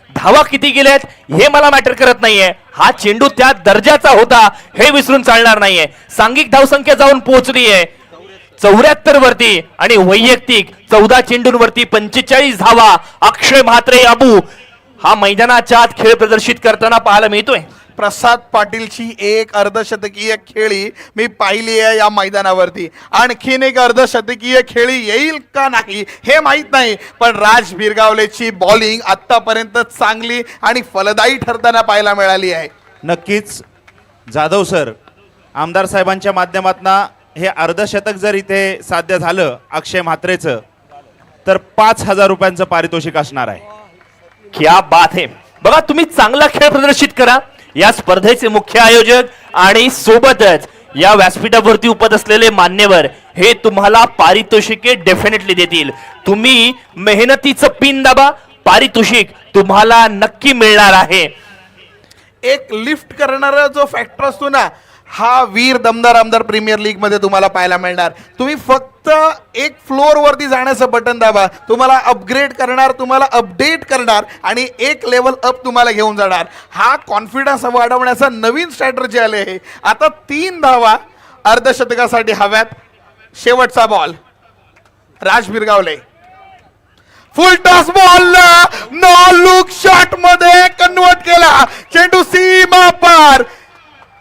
धावा किती गेल्यात हे मला मॅटर करत नाहीये. हा चेंडू त्या दर्जाचा होता हे विसरून चालणार नाहीये. सांघिक धावसंख्या जाऊन पोहोचली आहे 74 वरती आणि वैयक्तिक 14 चेंडूंवरती 45 धावा अक्षय म्हात्रे अबू हा मैदानाच्या आत खेळ प्रदर्शित करताना पाहायला मिळतोय. प्रसाद पाटीलची एक अर्धशतकीय खेळी मी पाहिली आहे या मैदानावरती. आणखीन एक अर्धशतकीय खेळी येईल का नाही हे माहीत नाही, पण राज बिरगावलेची बॉलिंग आतापर्यंत चांगली आणि फलदायी ठरताना पाहायला मिळाली आहे. नक्कीच जाधव सर, आमदार साहेबांच्या माध्यमातून हे अर्धशतक जर इथे साध्य झालं अक्षय म्हात्रेचं, तर 5,000 रुपयांचं पारितोषिक असणार आहे. क्या बात है. बघा तुम्ही चांगला खेळ प्रदर्शित करा. या स्पर्धेचे मुख्य आयोजक आणि सोबतच या व्यासपीठावरती उपस्थित असलेले मान्यवर हे तुम्हाला पारितोषिके डेफिनेटली देतील. तुम्ही मेहनतीचं पिन दाबा, पारितोषिक तुम्हाला नक्की मिळणार आहे. एक लिफ्ट करणारा जो फॅक्टर असतो ना, हा वीर दमदार आमदार प्रीमियर लीग मध्ये तुम्हाला पाहायला मिळणार. तुम्ही फक्त एक फ्लोर वरती जाण्याचं बटन दाबा, तुम्हाला अपग्रेड करणार, तुम्हाला अपडेट करणार आणि एक लेवल अप तुम्हाला घेऊन जाणार. हा कॉन्फिडन्स वाढवण्याचा नवीन स्ट्रॅटर्जी आले आहे. आता 3 धावा अर्धशतकासाठी हव्यात. शेवटचा ball Raj Birgawale, full toss ball no look shot मध्ये कन्वर्ट केला. चेंडू सीमा पार.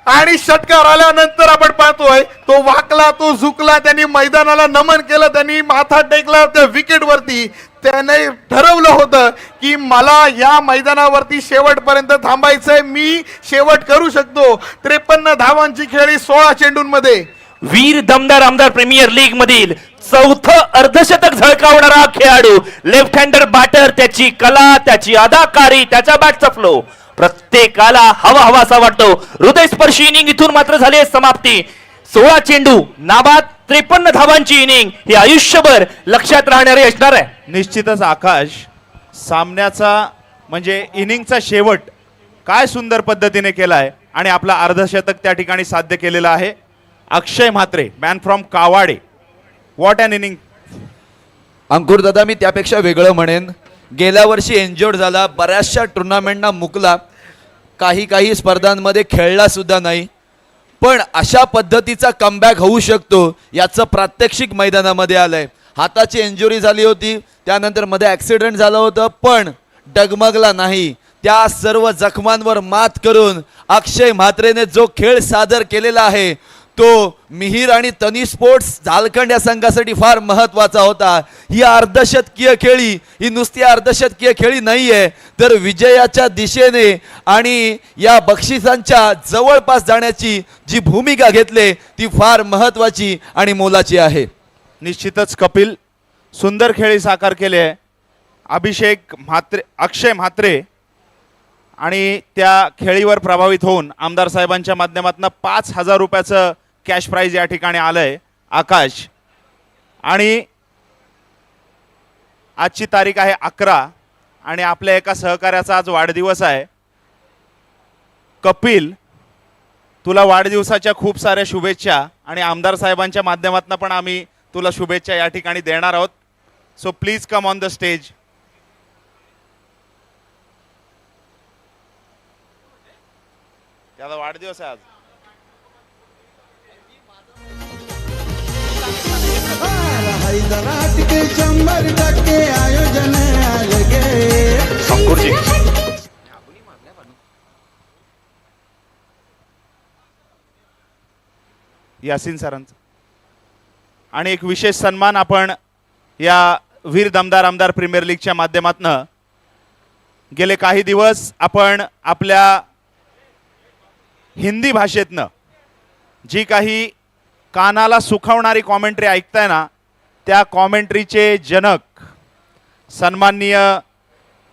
आणि षटकार आल्यानंतर आपण पाहतोय तो वाकला, तो झुकला, त्यांनी मैदानाला नमन केलं, त्यांनी माथा टेकला त्या विकेट वरती. त्याने ठरवलं होतं की मला या मैदानावरती शेवटपर्यंत थांबायचंय, मी शेवट करू शकतो. 53 धावांची खेळी 16 चेंडूंमध्ये. वीर दमदार आमदार प्रीमियर लीग मधील चौथं अर्धशतक झळकावणारा खेळाडू, लेफ्ट हँडर बॅटर, त्याची कला, त्याची अदाकारी, त्याचा बॅटचा फ्लो प्रत्येकाला हवा हवासा वाटतो. हृदयस्पर्शी इनिंग इथून मात्र झाली आहे समाप्ती. 16 चेंडू, नाबाद 53 धावांची इनिंग ही आयुष्यभर लक्षात राहणारी असणार आहे. निश्चितच आकाश, सामन्याचा म्हणजे इनिंगचा शेवट काय सुंदर पद्धतीने केला आहे आणि आपला अर्धशतक त्या ठिकाणी साध्य केलेलं आहे. Akshay Mhatre, man from Kawade, what an inning. Ankur दादा, मी त्यापेक्षा वेगळं म्हणेन. गेल्या वर्षी एन्जॉर्ड झाला, बऱ्याचशा टुर्नामेंटना मुकला, काही स्पर्धांमध्ये खेळला सुद्धा नाही, पण अशा पद्धतीचा कमबॅक होऊ शकतो याचं प्रात्यक्षिक मैदानामध्ये आलंय. हाताची इंजुरी झाली होती, त्यानंतर मध्ये ॲक्सिडेंट झालं होतं, पण डगमगला नाही. त्या सर्व जखमांवर मात करून अक्षय म्हात्रेने जो खेळ सादर केलेला आहे तो मिहीर आणि तनी स्पोर्ट्स झारखंड या संघासाठी फार महत्त्वाचा होता. ही अर्धशतकीय खेळी ही नुसती अर्धशतकीय खेळी नाही आहे, तर विजयाच्या दिशेने आणि या बक्षिसांच्या जवळपास जाण्याची जी भूमिका घेतली ती फार महत्त्वाची आणि मोलाची आहे. निश्चितच कपिल, सुंदर खेळी साकार केले आहे. अभिषेक म्हात्रे, अक्षय म्हात्रे आणि त्या खेळीवर प्रभावित होऊन आमदार साहेबांच्या माध्यमातून 5,000 रुपयाचं कॅश प्राइज या ठिकाणी आलंय आकाश. आणि आजची तारीख आहे 11 आणि आपल्या एका सहकार्याचा आज वाढदिवस आहे. कपिल, तुला वाढदिवसाच्या खूप साऱ्या शुभेच्छा आणि आमदार साहेबांच्या माध्यमातून पण आम्ही तुला शुभेच्छा या ठिकाणी देणार आहोत. So please come on the stage. त्याचा वाढदिवस आहे आज. हैदराबादके 100% आयोजन अलगे. अंकुरजी, यासीन सरांचा आणि एक विशेष सन्मान आपण या वीर दमदार आमदार प्रीमियर लीगच्या माध्यमातून गेले काही दिवस आपण आपल्या हिंदी भाषेतनं जी काही कानाला सुखावणारी कॉमेंट्री ऐकताय ना, त्या कॉमेंट्रीचे जनक सन्माननीय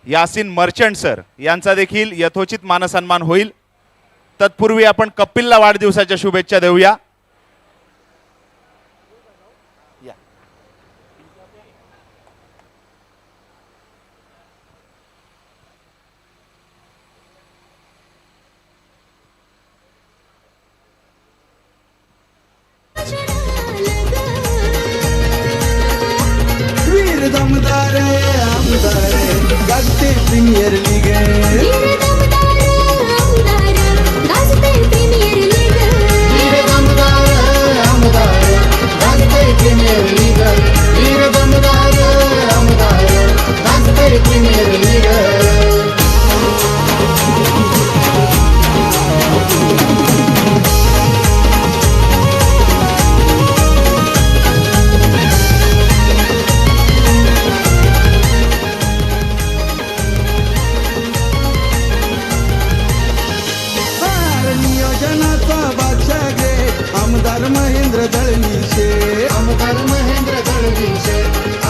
यासीन मर्चंट सर यांचा देखील यथोचित मानसन्मान होईल. तत्पूर्वी आपण कपिलला वाढदिवसाच्या शुभेच्छा देऊया. वीर दमदार आमदार गाजते प्रीमियर लीग. वीर दमदार आमदार गाजते प्रीमियर लीग. वीर दमदार आमदार गाजते प्रीमियर लीग. नियोजनाचा बादशाह ग्रेट आमदार महेंद्र दळवीशे. आमदार महेंद्र दळवीशे.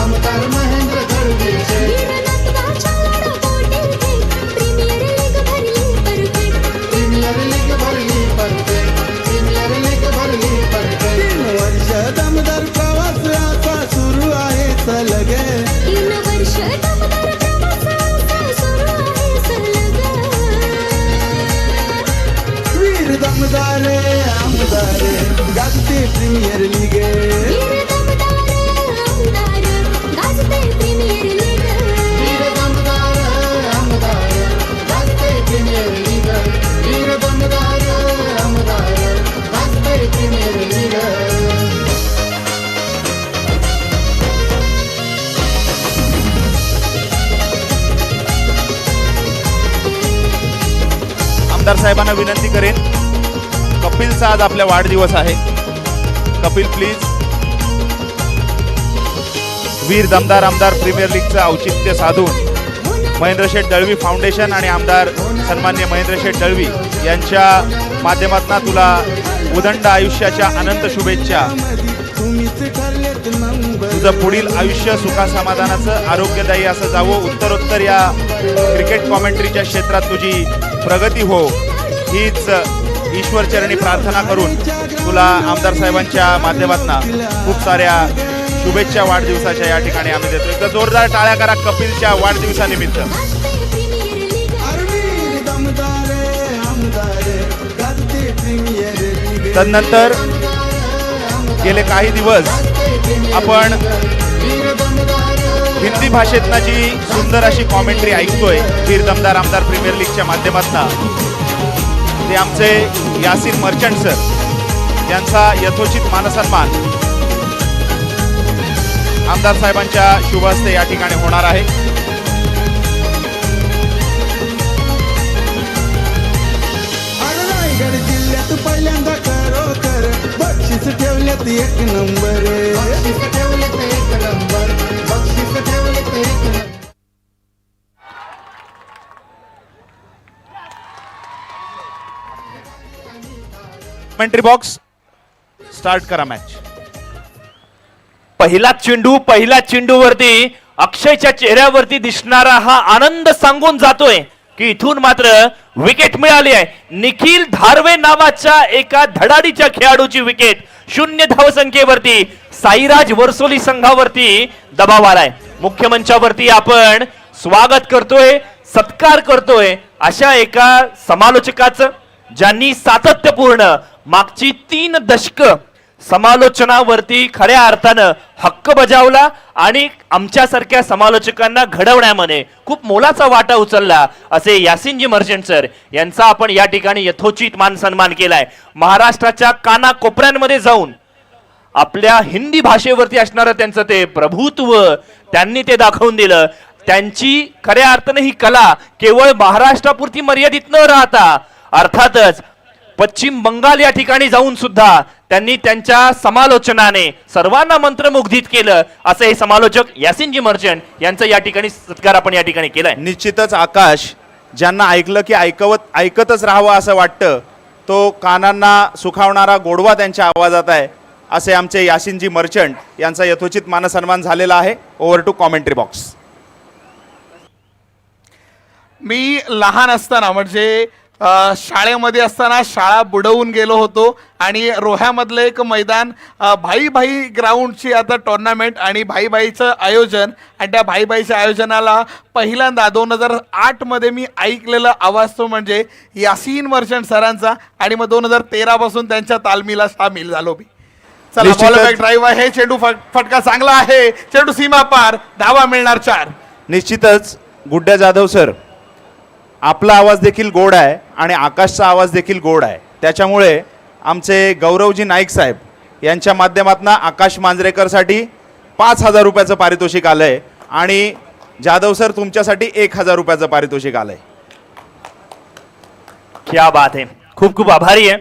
आमदार महेंद्र दळवीशे. प्रीमियर लीग भरली परफेक्ट. प्रीमियर लीग भरली परफेक्ट. 3 वर्ष दमदार प्रवास आता सुरू आहे सलग. 3 वर्ष दमदार प्रवास सुरू आहे सलग. वीर दमदार आमदार गाजते प्रीमियर लीग. वीर दमदार आमदार गाजते प्रीमियर लीग. वीर दमदार आमदार गाजते प्रीमियर लीग. वीर दमदार आमदार गाजते प्रीमियर लीग. आमदार साहेबांना विनंती करेन कपिलचा आज आपल्या वाढदिवस आहे. कपिल प्लीज. वीर दमदार आमदार प्रीमियर लीगचं औचित्य साधून महेंद्र शेठ दळवी फाउंडेशन आणि आमदार सन्मान्य महेंद्र शेठ दळवी यांच्या माध्यमातून तुला उदंड आयुष्याच्या अनंत शुभेच्छा. तुम्हीच ठरलेत नंबर. तुझं पुढील आयुष्य सुखासमाधानाचं आरोग्यदायी असं जावं. उत्तरोत्तर या क्रिकेट कॉमेंट्रीच्या क्षेत्रात तुझी प्रगती हो हीच ईश्वरचरणी प्रार्थना करून तुला आमदार साहेबांच्या माध्यमातून खूप साऱ्या शुभेच्छा वाढदिवसाच्या या ठिकाणी आम्ही देतो. एकदा जोरदार टाळ्या करा कपिलच्या वाढदिवसानिमित्त. वीर दमदार आमदार गाजते प्रीमियर लीग. तदनंतर गेले काही दिवस आपण हिंदी भाषेतनं जी सुंदर अशी कॉमेंट्री ऐकतोय वीर दमदार आमदार प्रीमियर लीगच्या माध्यमातून ते आमचे यासीन मर्चंट सर यांचा यथोचित मानसन्मान आमदार साहेबांच्या शुभ हस्ते या ठिकाणी होणार आहे. रायगड जिल्ह्यात पहिल्यांदा खरोखर बक्षीस ठेवल्यात एक नंबर. बक्षीस ठेवल्यात एक नंबर. बक्षीस ठेवल्यात एक नंबर. कमेंट्री बॉक्स स्टार्ट करा मॅच. पहिला चेंडूवरती अक्षयच्या चेहऱ्यावरती दिसणारा हा आनंद सांगून जातोय की इथून मात्र विकेट मिळाली आहे. निखिल धारवे नावाच्या एका धडाडीच्या खेळाडूची विकेट. 0 धावसंख्येवरती साईराज वर्सोली संघावरती दबाव आलाय. मुख्य मंचावरती आपण स्वागत करतोय, सत्कार करतोय अशा एका समालोचकाचं ज्यांनी सातत्यपूर्ण मागची 3 दशकं समालोचनावरती खऱ्या अर्थानं हक्क बजावला आणि आमच्यासारख्या समालोचकांना घडवण्यामध्ये खूप मोलाचा वाटा उचलला असे यासिनजी मर्चंट सर यांचा आपण या ठिकाणी यथोचित मान सन्मान केलाय. महाराष्ट्राच्या कानाकोपऱ्यांमध्ये जाऊन आपल्या हिंदी भाषेवरती असणारं त्यांचं ते प्रभुत्व त्यांनी ते दाखवून दिलं. त्यांची खऱ्या अर्थानं ही कला केवळ महाराष्ट्रापुरती मर्यादित न राहता अर्थातच पश्चिम बंगाल या ठिकाणी जाऊन सुद्धा त्यांनी त्यांच्या समालोचनाने सर्वांना मंत्रमुग्धित केलं. असं हे समालोचक यासिनजी मर्चंट यांचा या ठिकाणी सत्कार आपण या ठिकाणी केलाय. निश्चितच आकाश ज्यांना ऐकलं की ऐकतच राहावं असं वाटतं तो कानांना सुखावणारा गोडवा त्यांच्या आवाजात आहे असे आमचे यासिनजी मर्चंट यांचा यथोचित मानसन्मान झालेला आहे. Over to commentary box. मी लहान असताना म्हणजे शाळेमध्ये असताना शाळा बुडवून गेलो होतो आणि रोह्यामधलं एक मैदान भाई भाई ग्राउंडची आता टुर्नामेंट आणि भाई भाईचं आयोजन आणि त्या भाई भाईच्या आयोजनाला पहिल्यांदा 2008 मध्ये मी ऐकलेला आवाज तो म्हणजे यासीन मर्चंट सरांचा आणि मग 2013 पासून त्यांच्या तालमीला सामील झालो मी. चला निश्चितच. बॉल बॅक ड्राईव्ह आहे. चेंडू फटका चांगला आहे. चेंडू सीमा पार. धावा मिळणार 4. निश्चितच गुड्ड्या जाधव सर आपला आवाज देखील गोड आहे आणि आकाशचा आवाज देखील गोड आहे. त्याच्यामुळे आमचे गौरवजी नाईक साहेब यांच्या माध्यमातून आकाश मांजरेकरसाठी 5,000 रुपयाचं पारितोषिक आलंय आणि जाधव सर तुमच्यासाठी 1,000 रुपयाचं पारितोषिक आलंय. क्या बात आहे. खूप खूप आभारी आहे.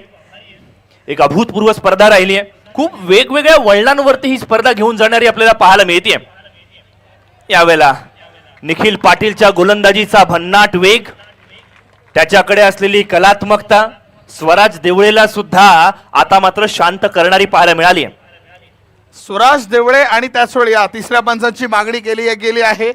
एक अभूतपूर्व स्पर्धा राहिली आहे. खूप वेगवेगळ्या वळणांवरती ही स्पर्धा घेऊन जाणारी आपल्याला पाहायला मिळते. यावेळेला निखिल पाटीलच्या गोलंदाजीचा भन्नाट वेग, त्याच्याकडे असलेली कलात्मकता स्वराज देवळेला सुद्धा आता मात्र शांत करणारी पाहायला मिळाली. स्वराज देवळे आणि त्याच वेळी तिसऱ्या पंचांची मागणी गेली आहे.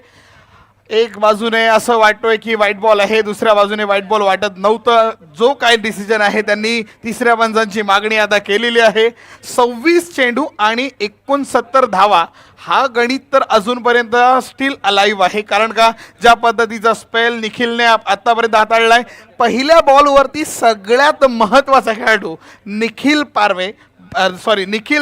एक बाजूने असं वाटतोय की व्हाईट बॉल आहे, दुसऱ्या बाजूने व्हाईट बॉल वाटत नव्हतं. जो काय डिसिजन आहे त्यांनी तिसऱ्या पंचांची मागणी आता केलेली आहे. 26 चेंडू आणि 69 धावा हा गणित तर अजूनपर्यंत स्टील अलाइव्ह आहे. कारण का ज्या पद्धतीचा स्पेल निखिलने आतापर्यंत हाताळलाय. पहिल्या बॉलवरती सगळ्यात महत्त्वाचा खेळाडू निखिल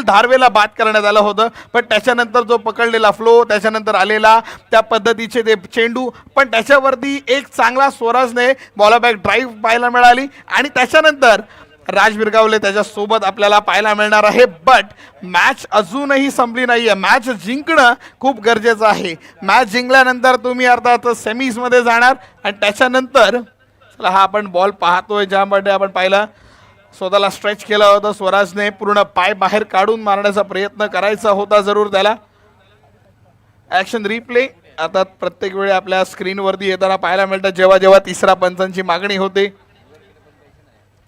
धारवेला बाद करण्यात आलं होतं, पण त्याच्यानंतर जो पकडलेला फ्लो, त्याच्यानंतर आलेला त्या पद्धतीचे ते चेंडू, पण त्याच्यावरती एक चांगला स्वराजने बॉलबॅक ड्राईव्ह पाहायला मिळाली आणि त्याच्यानंतर राज बिरगावले त्याच्यासोबत आपल्याला पाहायला मिळणार आहे. बट मॅच अजूनही संपली नाही आहे. मॅच जिंकणं खूप गरजेचं आहे. मॅच जिंकल्यानंतर तुम्ही अर्थात सेमीजमध्ये जाणार आणि त्याच्यानंतर चला हा आपण बॉल पाहतोय ज्यामध्ये आपण पाहिलं स्वतःला स्ट्रेच केला होता स्वराजने, पूर्ण पाय बाहेर काढून मारण्याचा प्रयत्न करायचा होता जरूर त्याला. ॲक्शन रिप्ले आता प्रत्येक वेळी आपल्या स्क्रीनवरती येताना पाहायला मिळतं जेव्हा जेव्हा तिसरा पंचांची मागणी होते.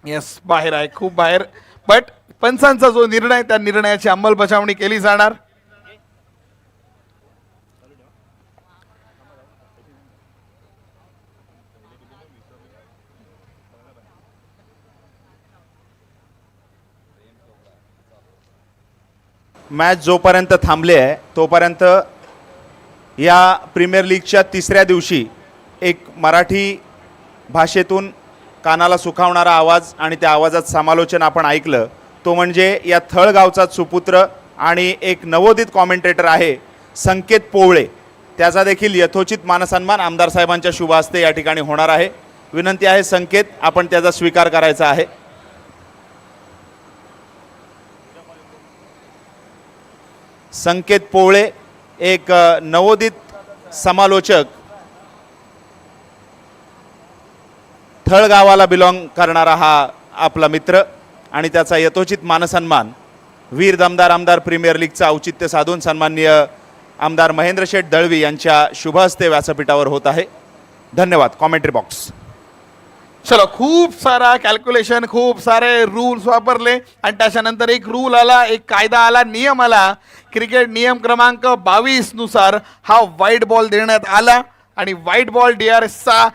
येस, बाहेर आहे, खूप बाहेर, बट पंचांचा जो निर्णय त्या निर्णयाची अंमलबजावणी केली जाणार. मॅच जोपर्यंत थांबली आहे तोपर्यंत या प्रीमियर लीगच्या तिसऱ्या दिवशी एक मराठी भाषेतून कानाला सुखावणारा आवाज आणि त्या आवाजात समालोचन आपण ऐकलं. तो म्हणजे या थळगावचा सुपुत्र आणि एक नवोदित कॉमेंटेटर आहे संकेत पोवळे. त्याचा देखील यथोचित मानसन्मान आमदार साहेबांच्या शुभ हस्ते या ठिकाणी होणार आहे. विनंती आहे संकेत, आपण त्याचा स्वीकार करायचा आहे. संकेत पोवळे एक नवोदित समालोचक, थळगावाला बिलॉंग करणारा हा आपला मित्र आणि त्याचा यथोचित मानसन्मान वीर दमदार आमदार प्रीमियर लीगचा औचित्य साधून सन्माननीय आमदार महेंद्र शेठ दळवी यांच्या शुभ हस्ते व्यासपीठावर होत आहे. धन्यवाद. Commentary box. चलो, खूप सारा कॅल्क्युलेशन, खूप सारे रूल्स वापरले आणि त्याच्यानंतर एक रूल आला, एक कायदा आला, नियम आला. क्रिकेट नियम क्रमांक 22 नुसार हा व्हाईट बॉल देण्यात आला आणि व्हाईट बॉल DRSचा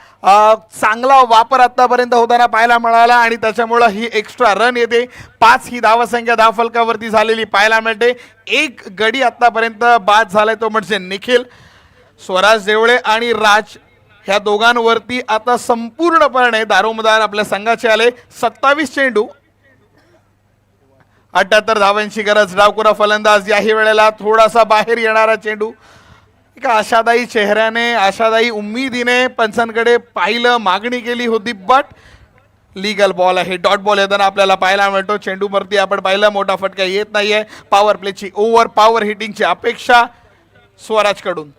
चांगला वापर आतापर्यंत होताना पाहायला मिळाला आणि त्याच्यामुळं ही एक्स्ट्रा रन येते. 5 ही धावसंख्या धावफलकावरती झालेली पाहायला मिळते. एक गडी आतापर्यंत बाद झालाय तो म्हणजे निखिल. स्वराज देवळे आणि राज ह्या दोघांवरती आता संपूर्णपणे दारोमदार आपल्या संघाचे आले. 27 चेंडू, 78 धावांची गरज. डावकुरा फलंदाज याही वेळेला थोडासा बाहेर येणारा चेंडू. एका आशादायी चेहऱ्याने, आशादायी उम्मीदीने पंचांकडे पाहिलं, मागणी केली होती, बट लीगल बॉल आहे. डॉट बॉल येताना आपल्याला पाहायला मिळतो. चेंडूवरती आपण पाहिलं मोठा फटका येत नाहीये. पॉवर प्लेची ओव्हर, पॉवर हिटिंगची अपेक्षा स्वराजकडून.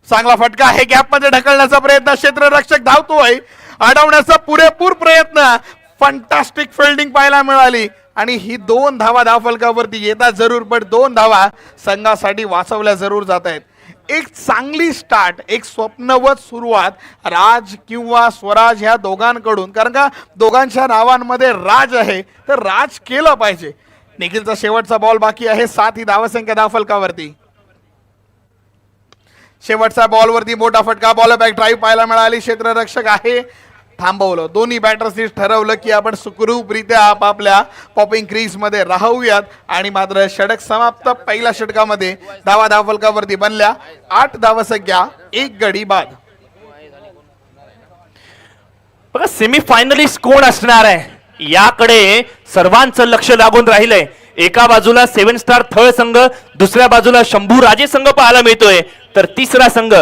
चांगला फटका आहे, गॅपमध्ये ढकलण्याचा प्रयत्न, क्षेत्ररक्षक धावतोय, अडवण्याचा पुरेपूर प्रयत्न. फंटास्टिक फिल्डिंग पाहायला मिळाली आणि ही 2 धावा धावफलकावरती येतात जरूर, पण 2 धावा संघासाठी वाचवल्या जरूर जात आहेत. एक चांगली स्टार्ट, एक स्वप्नवत सुरुवात राज किंवा स्वराज ह्या दोघांकडून, कारण का दोघांच्या नावांमध्ये राज आहे, तर राज केलं पाहिजे. निखिलचा शेवटचा बॉल बाकी आहे. 7 ही धावसंख्या धावफलकावरती. शेवटच्या बॉलवरती मोठा फटका, बॉल बॅक ड्राईव्ह पाहायला मिळाली. क्षेत्ररक्षक आहे, थांबवलं. दोन्ही बॅटर्सनी ठरवलं की आपण सुखरूपरित्या आपापल्या पॉपिंग क्रीज मध्ये राहूयात आणि मात्र षटक समाप्त. पहिल्या षटकामध्ये धावा धावफलकावरती बनल्या. 8 धावसंख्या, 1 गडी बाद. बघा सेमीफायनलिस्ट कोण असणार आहे याकडे सर्वांचं लक्ष लागून राहिलंय. एका बाजूला 7 स्टार थळ संघ, दुसऱ्या बाजूला शंभू राजे संघ पाहायला मिळतोय, तर तिसरा संघ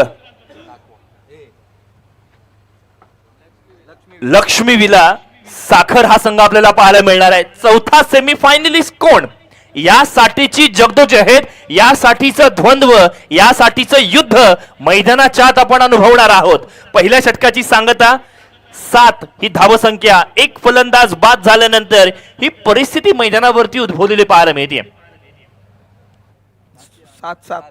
लक्ष्मी विला साखर हा संघ आपल्याला पाहायला मिळणार आहे. चौथा सेमीफायनलिस्ट कोण यासाठीची जगदोजहद, यासाठीचं द्वंद्व, यासाठीचं युद्ध मैदानाच्या आत आपण अनुभवणार आहोत. पहिल्या षटकाची सांगता 7 ही धावसंख्या, 1 फलंदाज बाद झाल्यानंतर ही परिस्थिती मैदानावरती उद्भवलेली पाहायला मिळते. 7-7.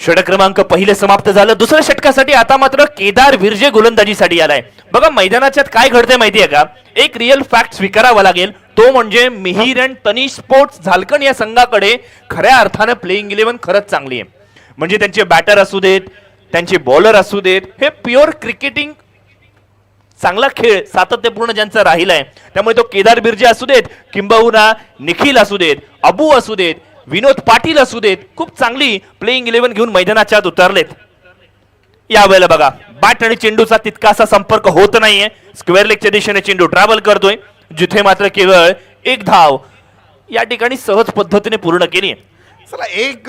षटक क्रमांक पहिले समाप्त झालं. दुसऱ्या षटकासाठी आता मात्र केदार विरजे गोलंदाजीसाठी आलाय. बघा मैदानाच्यात काय घडतंय माहितीये का, एक रिअल फॅक्ट स्वीकारावा लागेल, तो म्हणजे मिहिर अँड तनिष स्पोर्ट्स झालकण या संघाकडे खऱ्या अर्थानं प्लेइंग 11 खरंच चांगली आहे. म्हणजे त्यांचे बॅटर असू देत, त्यांचे बॉलर असू देत, हे प्युअर क्रिकेटिंग चांगला खेळ सातत्यपूर्ण ज्यांचा राहिलाय. त्यामुळे तो केदार बिर्जे असू देत, किंबहुना निखिल असू देत, अबू असू देत, विनोद पाटील असू देत, खूप चांगली प्लेइंग 11 घेऊन मैदानाच्या आत उतरलेत. यावेळेला बघा बॅट आणि चेंडूचा तितकासा संपर्क होत नाहीये. स्क्वेअर लेगच्या दिशेने चेंडू ट्रॅव्हल करतोय, जिथे मात्र केवळ 1 धाव या ठिकाणी सहज पद्धतीने पूर्ण केली. चला, एक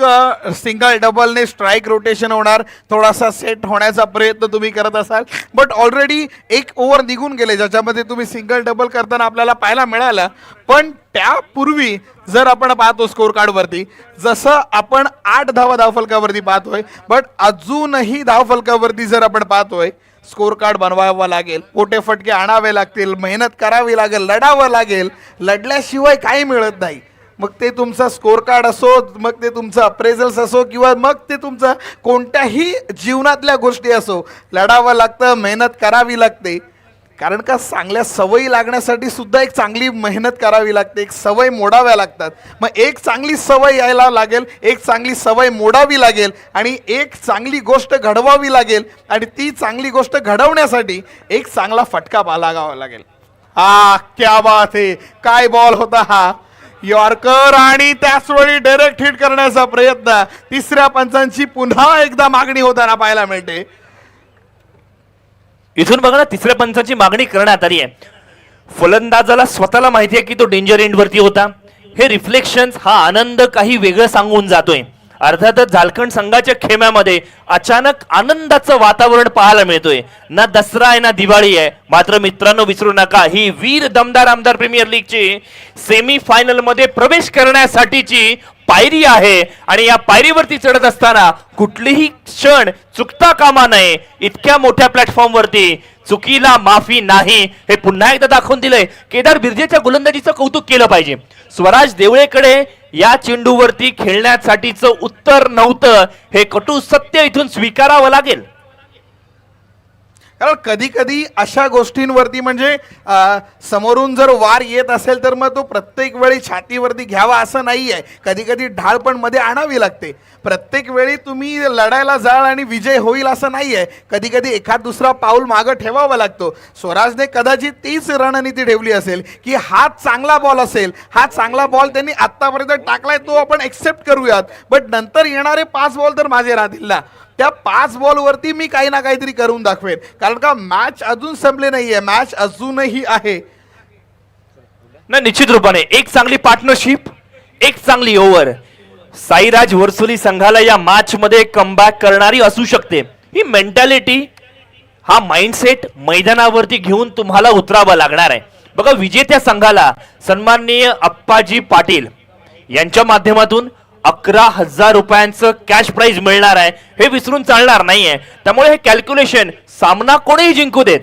सिंगल डबलने स्ट्राईक रोटेशन होणार, थोडासा सेट होण्याचा प्रयत्न तुम्ही करत असाल, बट ऑलरेडी 1 ओव्हर निघून गेले ज्याच्यामध्ये तुम्ही सिंगल डबल करताना आपल्याला पाहायला मिळालं. पण त्यापूर्वी जर आपण पाहतो स्कोर कार्डवरती, जसं आपण 8 धावा धावफलकावरती पाहतोय, बट अजूनही धावफलकावरती जर आपण पाहतोय स्कोर कार्ड बनवावं लागेल, पोटे फटके आणावे लागतील, मेहनत करावी लागेल, लढावं लागेल. लढल्याशिवाय काही मिळत नाही. मग ते तुमचा स्कोर कार्ड असो, मग ते तुमचं अप्रेझल्स असो, किंवा मग ते तुमचं कोणत्याही जीवनातल्या गोष्टी असो, लढावं लागतं, मेहनत करावी लागते. कारण का चांगल्या सवयी लागण्यासाठी सुद्धा एक चांगली मेहनत करावी लागते, एक सवय मोडाव्या लागतात. मग एक चांगली सवय यायला लागेल, एक चांगली सवय मोडावी लागेल आणि एक चांगली गोष्ट घडवावी लागेल. आणि ती चांगली गोष्ट घडवण्यासाठी एक चांगला फटका लागावा लागेल. क्या बात आहे, काय बॉल होता हा. यॉर्कर आणि त्याचवेळी डायरेक्ट हिट करण्याचा प्रयत्न. तिसऱ्या पंचांची पुन्हा एकदा मागणी होताना पाहायला मिळते. इथून बघा ना, तिसऱ्या पंचाची मागणी करण्यात आली आहे. फलंदाजाला स्वतःला माहिती आहे की तो डेंजर एंड वरती होता. हे रिफ्लेक्शन, हा आनंद काही वेगळं सांगून जातोय. अर्थातच झारखंड संघाच्या खेम्यामध्ये अचानक आनंदाचं वातावरण पाहायला मिळतोय. ना दसरा आहे ना दिवाळी आहे. मात्र मित्रांनो, विसरू नका, ही वीर दमदार आमदार प्रीमियर लीगची सेमी फायनल मध्ये प्रवेश करण्यासाठीची पायरी आहे. आणि या पायरीवरती चढत असताना कुठलीही क्षण चुकता कामा नये. इतक्या मोठ्या प्लॅटफॉर्म वरती चुकीला माफी नाही, हे पुन्हा एकदा दाखवून दिलंय. केदार बिर्जेच्या गोलंदाजीचं कौतुक केलं पाहिजे. स्वराज देवळेकडे या चेंडूवरती खेळण्यासाठीचं उत्तर नव्हतं, हे कटू सत्य इथून स्वीकारावं लागेल. कारण कधी कधी अशा गोष्टींवरती म्हणजे समोरून जर वार येत असेल तर मग तो प्रत्येक वेळी छातीवरती घ्यावा असं नाही आहे. कधी कधी ढाळ पण मध्ये आणावी लागते. प्रत्येक वेळी तुम्ही लढायला जाल आणि विजय होईल असं नाही आहे. कधी कधी एखाद दुसरा पाऊल मागं ठेवावा लागतो. स्वराजने कदाचित तीच रणनीती ठेवली असेल की हा चांगला बॉल असेल, हा चांगला बॉल त्यांनी आत्तापर्यंत टाकलाय, तो आपण एक्सेप्ट करूयात, बट नंतर येणारे 5 बॉल तर माझे राहतील ना. त्या 5 बॉलवरती मी काही ना काहीतरी करून दाखवेन. कारण का मॅच अजून संपले नाहीये, मॅच अजूनही आहे. ना निश्चित रूपाने एक चांगली पार्टनरशिप, एक चांगली ओव्हर साईराज वर्सोली संघाला या मॅच मध्ये कमबॅक करणारी असू शकते. ही मेंटॅलिटी, हा माइंडसेट मैदानावरती घेऊन तुम्हाला उतरावं लागणार आहे. बघा, विजेत्या संघाला सन्माननीय अप्पाजी पाटील यांच्या माध्यमातून 11,000 रुपयांचं कॅश प्राइज मिळणार आहे. हे विसरून चालणार नाहीये. त्यामुळे हे कॅल्क्युलेशन, सामना कोणीही जिंकू देत,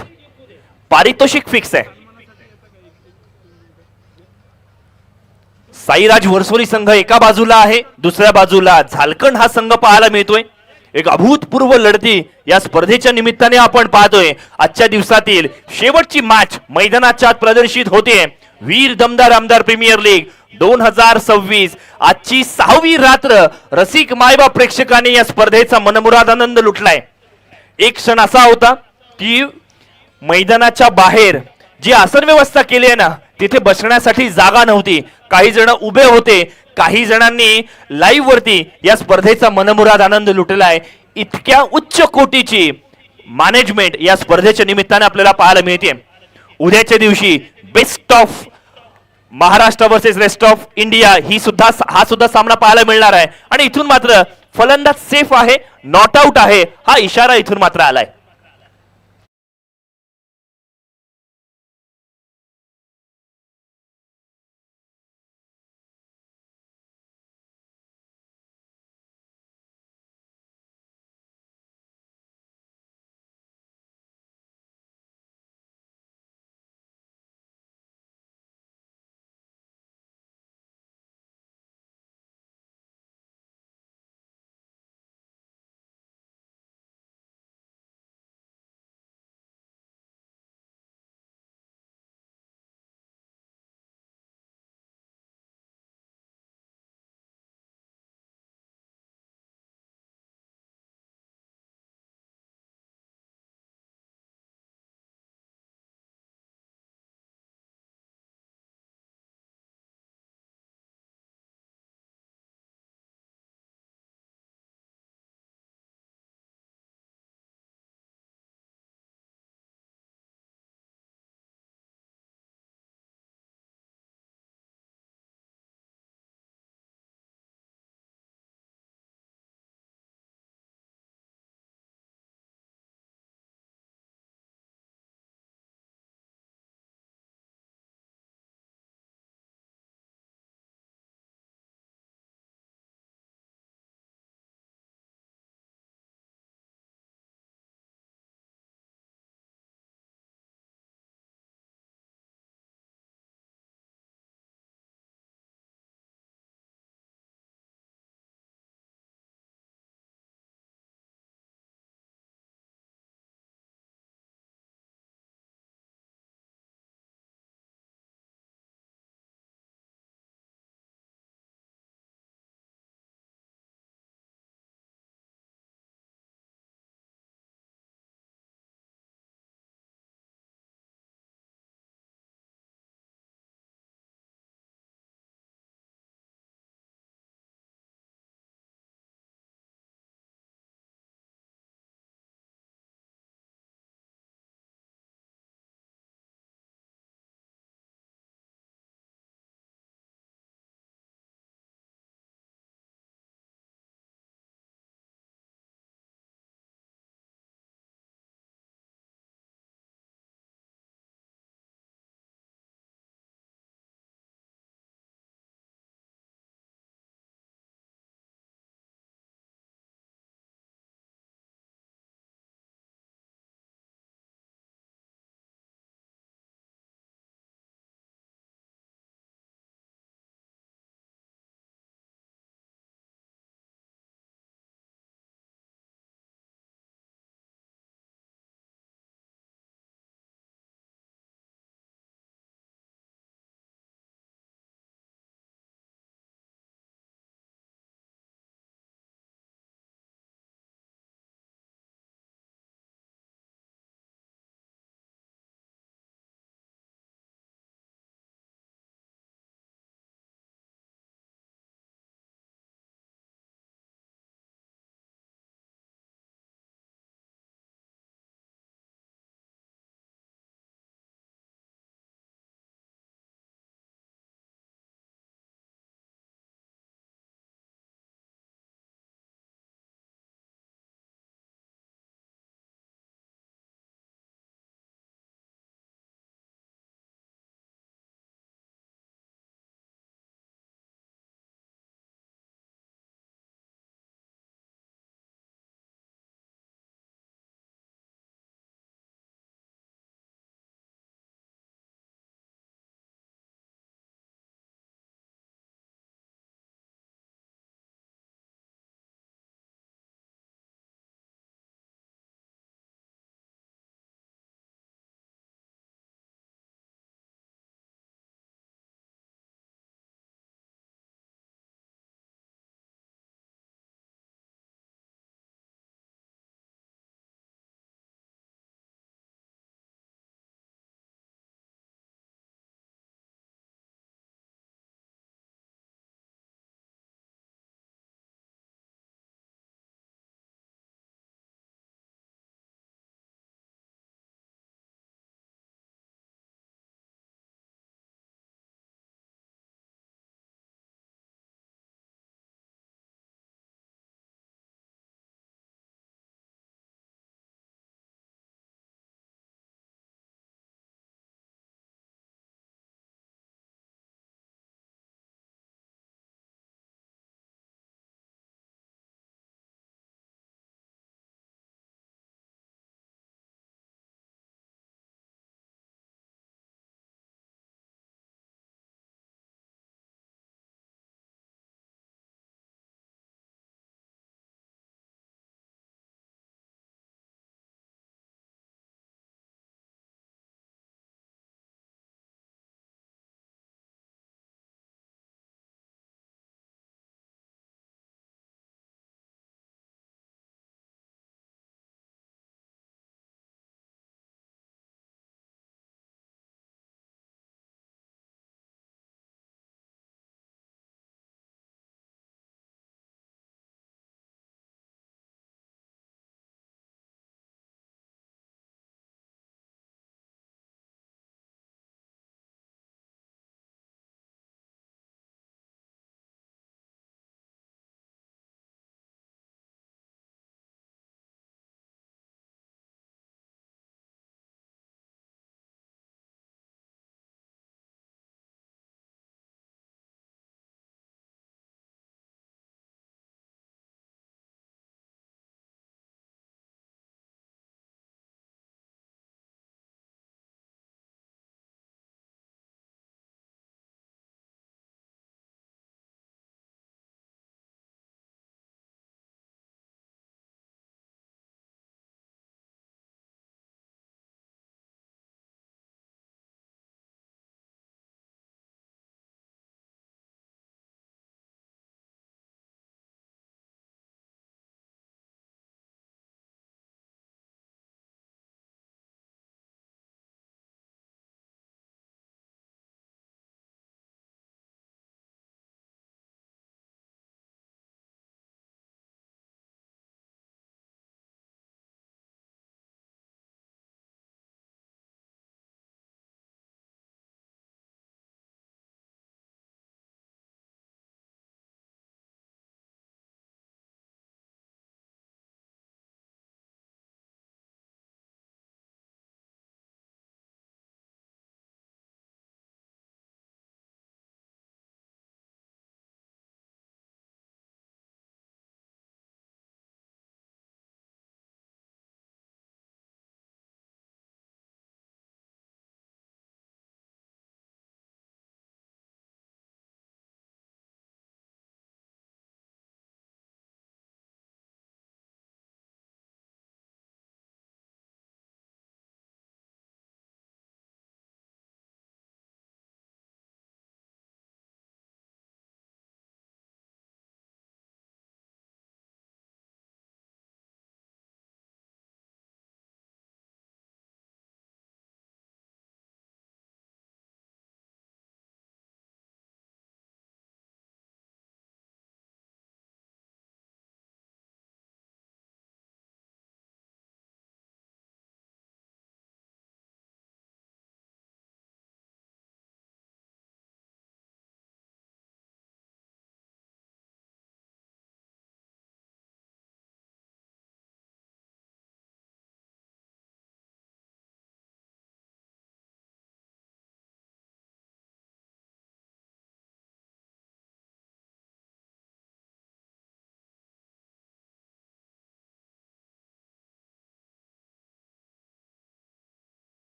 पारितोषिक फिक्स आहे. साईराज वर्सोली संघ एका बाजूला आहे, दुसऱ्या बाजूला झारखंड हा संघ पाहायला मिळतोय. एक अभूतपूर्व लढती या स्पर्धेच्या निमित्ताने आपण पाहतोय. आजच्या दिवसातील शेवटची मॅच मैदानाच्या आत प्रदर्शित होते. वीर दमदार आमदार प्रीमियर लीग 2026 आजची 6वी रात्र रसिक मायबाप प्रेक्षकांनी या स्पर्धेचा मनमुराद आनंद लुटलाय. एक क्षण असा होता की मैदानाच्या बाहेर जी आसन व्यवस्था केली आहे ना, तिथे बसण्यासाठी जागा नव्हती. काही जण उभे होते, काही जणांनी लाईव्ह वरती या स्पर्धेचा मनमुराद आनंद लुटलाय. इतक्या उच्च कोटीची मॅनेजमेंट या स्पर्धेच्या निमित्ताने आपल्याला पाहायला मिळते. उद्याच्या दिवशी best of Maharashtra versus rest of India हा सुद्धा सामना पाहायला मिळणार आहे. आणि इथून मात्र फलंदाज सेफ आहे, नॉट आउट आहे, हा इशारा इथून मात्र आलाय.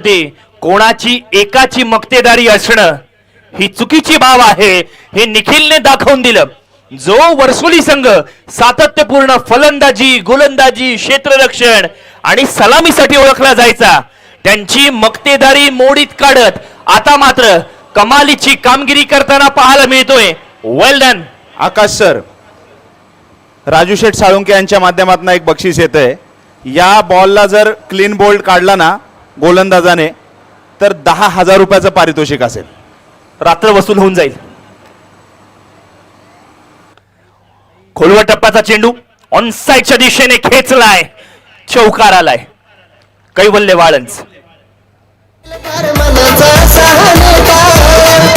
ते कोणाची एकाची मक्तेदारी असणं ही चुकीची बाब आहे हे निखिलने दाखवून दिलं. जो वर्सोली संघ सातत्यपूर्ण फलंदाजी, गोलंदाजी, क्षेत्ररक्षण आणि सलामीसाठी ओळखला जायचा, त्यांची मक्तेदारी मोडीत काढत आता मात्र कमालीची कामगिरी करताना पाहायला मिळतोय. वेल डन आकाश सर, राजू शेठ साळुंके यांच्या माध्यमातून एक बक्षीस येतंय. या बॉलला जर क्लीन बोल्ड काढला ना गोलंदाजाने तर 10,000 रुपयाचं पारितोषिक असेल. रात्र वसूल होऊन जाईल. खोलवर टप्प्याचा चेंडू ऑन साईडच्या दिशेने खेचलाय, चौकार आलाय. कैवल्य वाळंज मनाचा सहानुता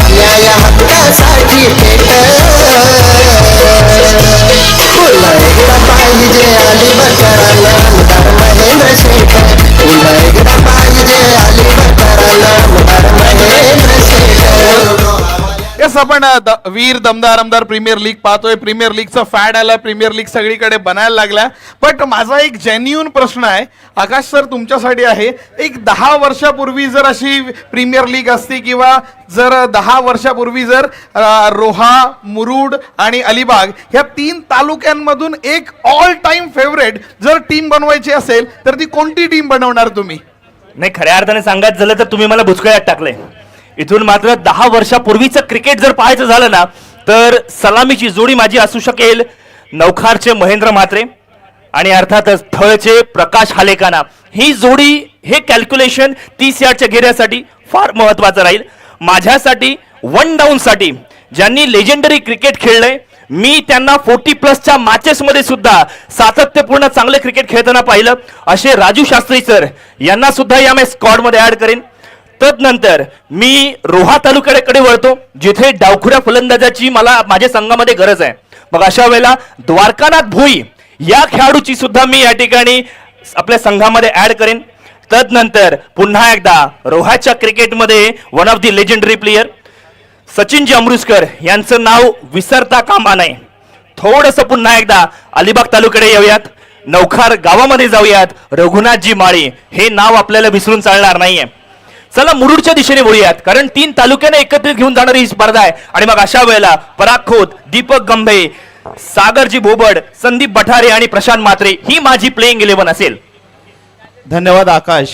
न्याय हक्कासाठी पेट पुन्हा एकदा पाहिजे अलिबागकरांना आमदार महेंद्र शेठ. पुन्हा एकदा पाहिजे अलिबागकरांना आमदार महेंद्र शेठ. येस, आपण वीर दमदार आमदार प्रीमियर लीग पाहतोय. प्रीमियर लीगचा फॅड आला, प्रीमियर लीग सगळीकडे बनायला लागला. बट माझा एक जेन्युन प्रश्न आहे आकाश सर तुमच्यासाठी आहे. एक 10 वर्षापूर्वी जर अशी प्रीमियर लीग असती किंवा जर 10 वर्षापूर्वी जर रोहा, मुरुड आणि अलिबाग ह्या 3 तालुक्यांमधून एक ऑल टाइम फेवरेट जर टीम बनवायची असेल तर ती कोणती टीम बनवणार तुम्ही? नाही, खऱ्या अर्थाने सांगायचं झालं तर तुम्ही मला भुजकळ्यात टाकलंय. इथून मात्र 10 वर्षापूर्वीचं क्रिकेट जर पाहायचं झालं ना तर सलामीची जोडी माझी असू शकेल नवखारचे महेंद्र म्हात्रे आणि अर्थातच थळचे प्रकाश हालेकाना. ही जोडी, हे कॅल्क्युलेशन 30 यार्डच्या घेऱ्यासाठी फार महत्वाचं राहील. माझ्यासाठी 1 डाऊनसाठी ज्यांनी लेजेंडरी क्रिकेट खेळलंय, मी त्यांना 40+ मॅचेसमध्ये सुद्धा सातत्यपूर्ण चांगले क्रिकेट खेळताना पाहिलं, असे राजू शास्त्री सर यांना सुद्धा या मी स्क्वॉडमध्ये ऍड करेन. तदनंतर मी रोहा तालुक्याकडे वळतो जिथे डावखुऱ्या फलंदाजाची मला माझ्या संघामध्ये गरज आहे. मग अशा वेळेला द्वारकानाथ भोई या खेळाडूची सुद्धा मी या ठिकाणी आपल्या संघामध्ये ऍड करेन. तदनंतर पुन्हा एकदा रोहाच्या क्रिकेटमध्ये one of the legendary player Sachinji Amrutkar यांचं नाव विसरता कामा नये. थोडंसं पुन्हा एकदा अलिबाग तालुक्याकडे येऊयात, नवखार गावामध्ये जाऊयात. रघुनाथजी माळी हे नाव आपल्याला विसरून चालणार नाहीये. चला मुरुडच्या दिशेने वळूयात, कारण 3 तालुक्याने एकत्रित घेऊन जाणारी ही स्पर्धा आहे. आणि मग अशा वेळेला पराग खोत, दीपक गंभे, सागरजी भोबड, संदीप बठारे आणि प्रशांत म्हात्रे ही माझी प्लेइंग 11 असेल. धन्यवाद आकाश.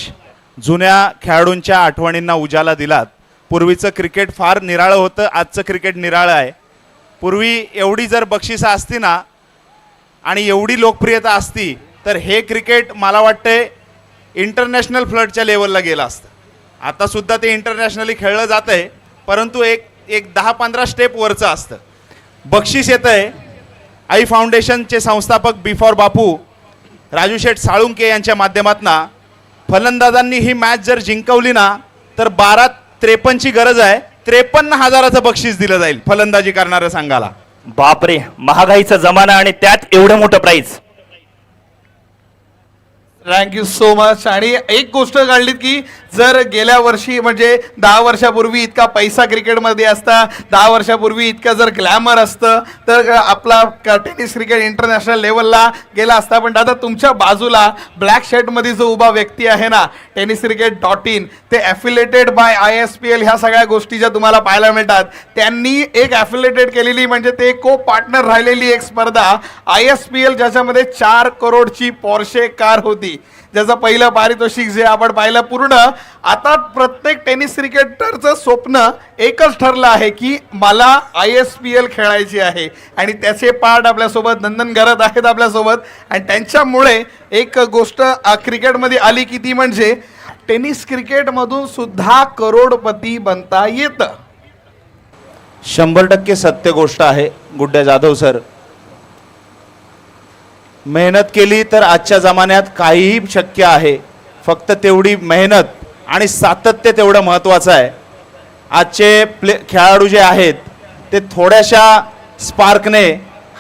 जुन्या खेळाडूंच्या आठवणींना उजाला दिलात. पूर्वीचं क्रिकेट फार निराळं होतं, आजचं क्रिकेट निराळं आहे. पूर्वी एवढी जर बक्षिसं असती ना आणि एवढी लोकप्रियता असती तर हे क्रिकेट मला वाटतंय इंटरनॅशनल फ्लडच्या लेवलला गेलं असतं. आता सुद्धा ते इंटरनॅशनली खेळलं जात आहे, परंतु एक 10-15 स्टेप वरचं असतं. बक्षीस येतं आहे आई फाउंडेशनचे संस्थापक बिफोर बापू राजू शेठ साळुंके यांच्या माध्यमातून. फलंदाजांनी ही मॅच जर जिंकवली ना तर 12-53ची गरज आहे. 53,000चं बक्षीस दिलं जाईल फलंदाजी करणाऱ्या संघाला. बापरे, महागाईचा जमाना आणि त्यात एवढं मोठं प्राइज. Thank you so much. आणि एक गोष्ट काढलीत की जर गेल्या वर्षी म्हणजे 10 वर्षापूर्वी इतका पैसा क्रिकेटमध्ये असता, 10 वर्षापूर्वी इतका जर ग्लॅमर असतं तर आपला टेनिस क्रिकेट इंटरनॅशनल लेवलला गेला असता. पण दादा तुमच्या बाजूला ब्लॅक शर्टमध्ये जो उभा व्यक्ती आहे ना, tenniscricket.in, ते ॲफिलेटेड बाय ISPL ह्या सगळ्या गोष्टी ज्या तुम्हाला पाहायला मिळतात, त्यांनी एक ॲफिलेटेड केलेली म्हणजे ते को पार्टनर राहिलेली एक स्पर्धा ISPL ज्याच्यामध्ये 4 करोडची पोर्शे कार होती, ज्याचं पहिलं पारितोषिक जे आपण पाहिलं पूर्ण. आता प्रत्येक टेनिस क्रिकेटरचं स्वप्न एकच ठरलं आहे की मला ISPL खेळायची आहे. आणि त्याचे पार्ट आपल्यासोबत नंदन करत आहेत आपल्यासोबत. आणि त्यांच्यामुळे एक गोष्ट क्रिकेटमध्ये आली की ती म्हणजे टेनिस क्रिकेटमधून सुद्धा करोडपती बनता येतं. 100% सत्य गोष्ट आहे गुड्ड्या जाधव सर. मेहनत केली तर आजच्या जमान्यात काहीही शक्य आहे. फक्त तेवढी मेहनत आणि सातत्य तेवढं महत्त्वाचं आहे. आजचे खेळाडू जे आहेत ते थोड्याशा स्पार्कने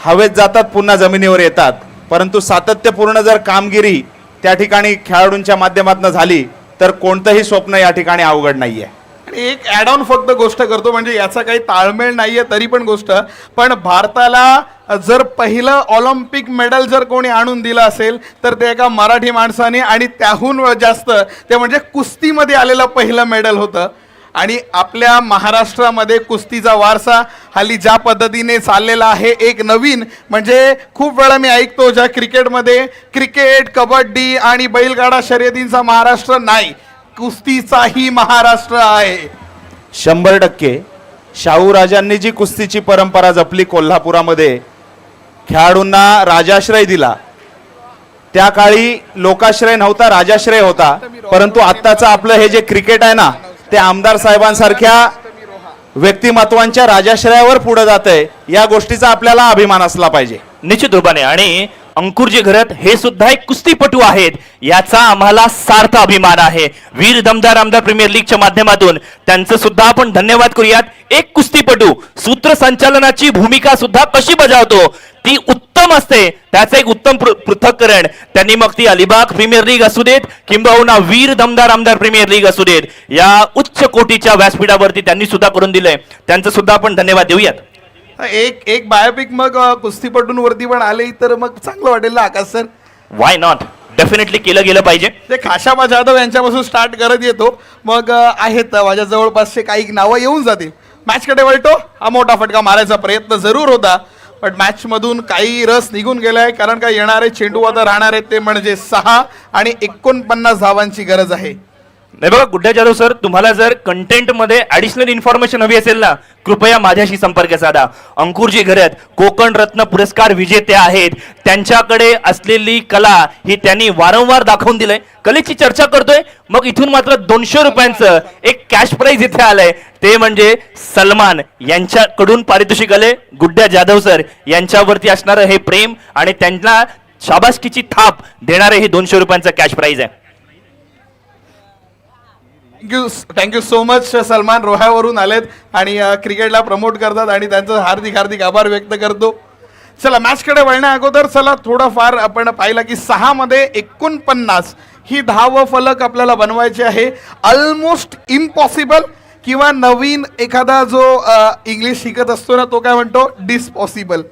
हवेत जातात, पुन्हा जमिनीवर येतात. परंतु सातत्यपूर्ण जर कामगिरी त्या ठिकाणी खेळाडूंच्या माध्यमातून झाली तर कोणतंही स्वप्न या ठिकाणी अवघड नाही आहे. एक ऍड ऑन फक्त गोष्ट करतो, म्हणजे याचा काही ताळमेळ नाहीये तरी पण गोष्ट, पण भारताला जर पहिलं ऑलिम्पिक मेडल जर कोणी आणून दिलं असेल तर ते एका मराठी माणसाने, आणि त्याहून जास्त ते म्हणजे कुस्तीमध्ये आलेलं पहिलं मेडल होतं. आणि आपल्या महाराष्ट्रामध्ये कुस्तीचा वारसा हल्ली ज्या पद्धतीने चाललेला आहे, एक नवीन म्हणजे खूप वेळा मी ऐकतो ज्या क्रिकेटमध्ये क्रिकेट, कबड्डी आणि बैलगाडा शर्यतींचा महाराष्ट्र नाही, कुस्तीचाही महाराष्ट्र आहे. 100% शाहू राजांनी जी कुस्तीची परंपरा जपली कोल्हापुरामध्ये, खेळाडूंना राजाश्रय दिला. त्या काळी लोकाश्रय नव्हता, राजाश्रय होता. परंतु आत्ताचं आपलं हे जे क्रिकेट आहे ना, ते आमदार साहेबांसारख्या व्यक्तिमत्वांच्या राजाश्रयावर पुढे जात आहे. या गोष्टीचा आपल्याला अभिमान असला पाहिजे. निश्चित रूपाने. आणि अंकुरजी घरत हे सुद्धा एक कुस्तीपटू आहेत, याचा आम्हाला सार्थ अभिमान आहे. वीर दमदार आमदार प्रीमियर लीगच्या माध्यमातून त्यांचं सुद्धा आपण धन्यवाद करूयात. एक कुस्तीपटू सूत्रसंचालनाची भूमिका सुद्धा कशी बजावतो ती उत्तम असते, त्याचं एक उत्तम पृथक्करण त्यांनी, मग ती अलिबाग प्रीमियर लीग असू देत किंबहुना वीर दमदार आमदार प्रीमियर लीग असू देत, या उच्च कोटीच्या व्यासपीठावरती त्यांनी सुद्धा करून दिलंय. त्यांचं सुद्धा आपण धन्यवाद देऊयात. एक बायोपिक मग कुस्तीपटूंवरती पण आले तर मग चांगलं वाटेल ना आकाश सर? वाय नॉट, डेफिनेटली केलं गेलं पाहिजे. ते खाशाबा जाधव यांच्यापासून स्टार्ट करत येतो, मग आहेत माझ्या जवळपासचे काही नावं येऊन जातील. मॅचकडे वळतो. हा मोठा फटका मारायचा प्रयत्न जरूर होता, पण मॅच मधून काही रस निघून गेलाय, कारण का येणारे चेंडू आता राहणार आहेत ते म्हणजे 6 आणि 49 धावांची गरज आहे. नाही बघा गुड्डा जाधव सर, तुम्हाला जर कंटेंट मध्ये ऍडिशनल इन्फॉर्मेशन हवी असेल ना, कृपया माझ्याशी संपर्क साधा. अंकुरजी घरत कोकण रत्न पुरस्कार विजेते आहेत, त्यांच्याकडे असलेली कला ही त्यांनी वारंवार दाखवून दिलंय. कलेची चर्चा करतोय, मग इथून मात्र 200 रुपयांचं एक कॅश प्राइज इथे आलंय, ते म्हणजे सलमान यांच्याकडून पारितोषिक आले. गुड्डा जाधव सर यांच्यावरती असणारं हे प्रेम आणि त्यांना शाबासकीची थाप देणारे हे 200 रुपयांचं कॅश प्राइज आहे. Thank you so much. सलमान रोह्यावरून आलेत आणि क्रिकेटला प्रमोट करतात आणि त्यांचं हार्दिक हार्दिक आभार व्यक्त करतो. चला मॅचकडे वळण्या अगोदर चला थोडंफार आपण पाहिलं की 6 मध्ये 49 ही धाव फलक आपल्याला बनवायची आहे. ऑलमोस्ट इम्पॉसिबल, किंवा नवीन एखादा जो इंग्लिश शिकत असतो ना तो काय म्हणतो, डिसपॉसिबल.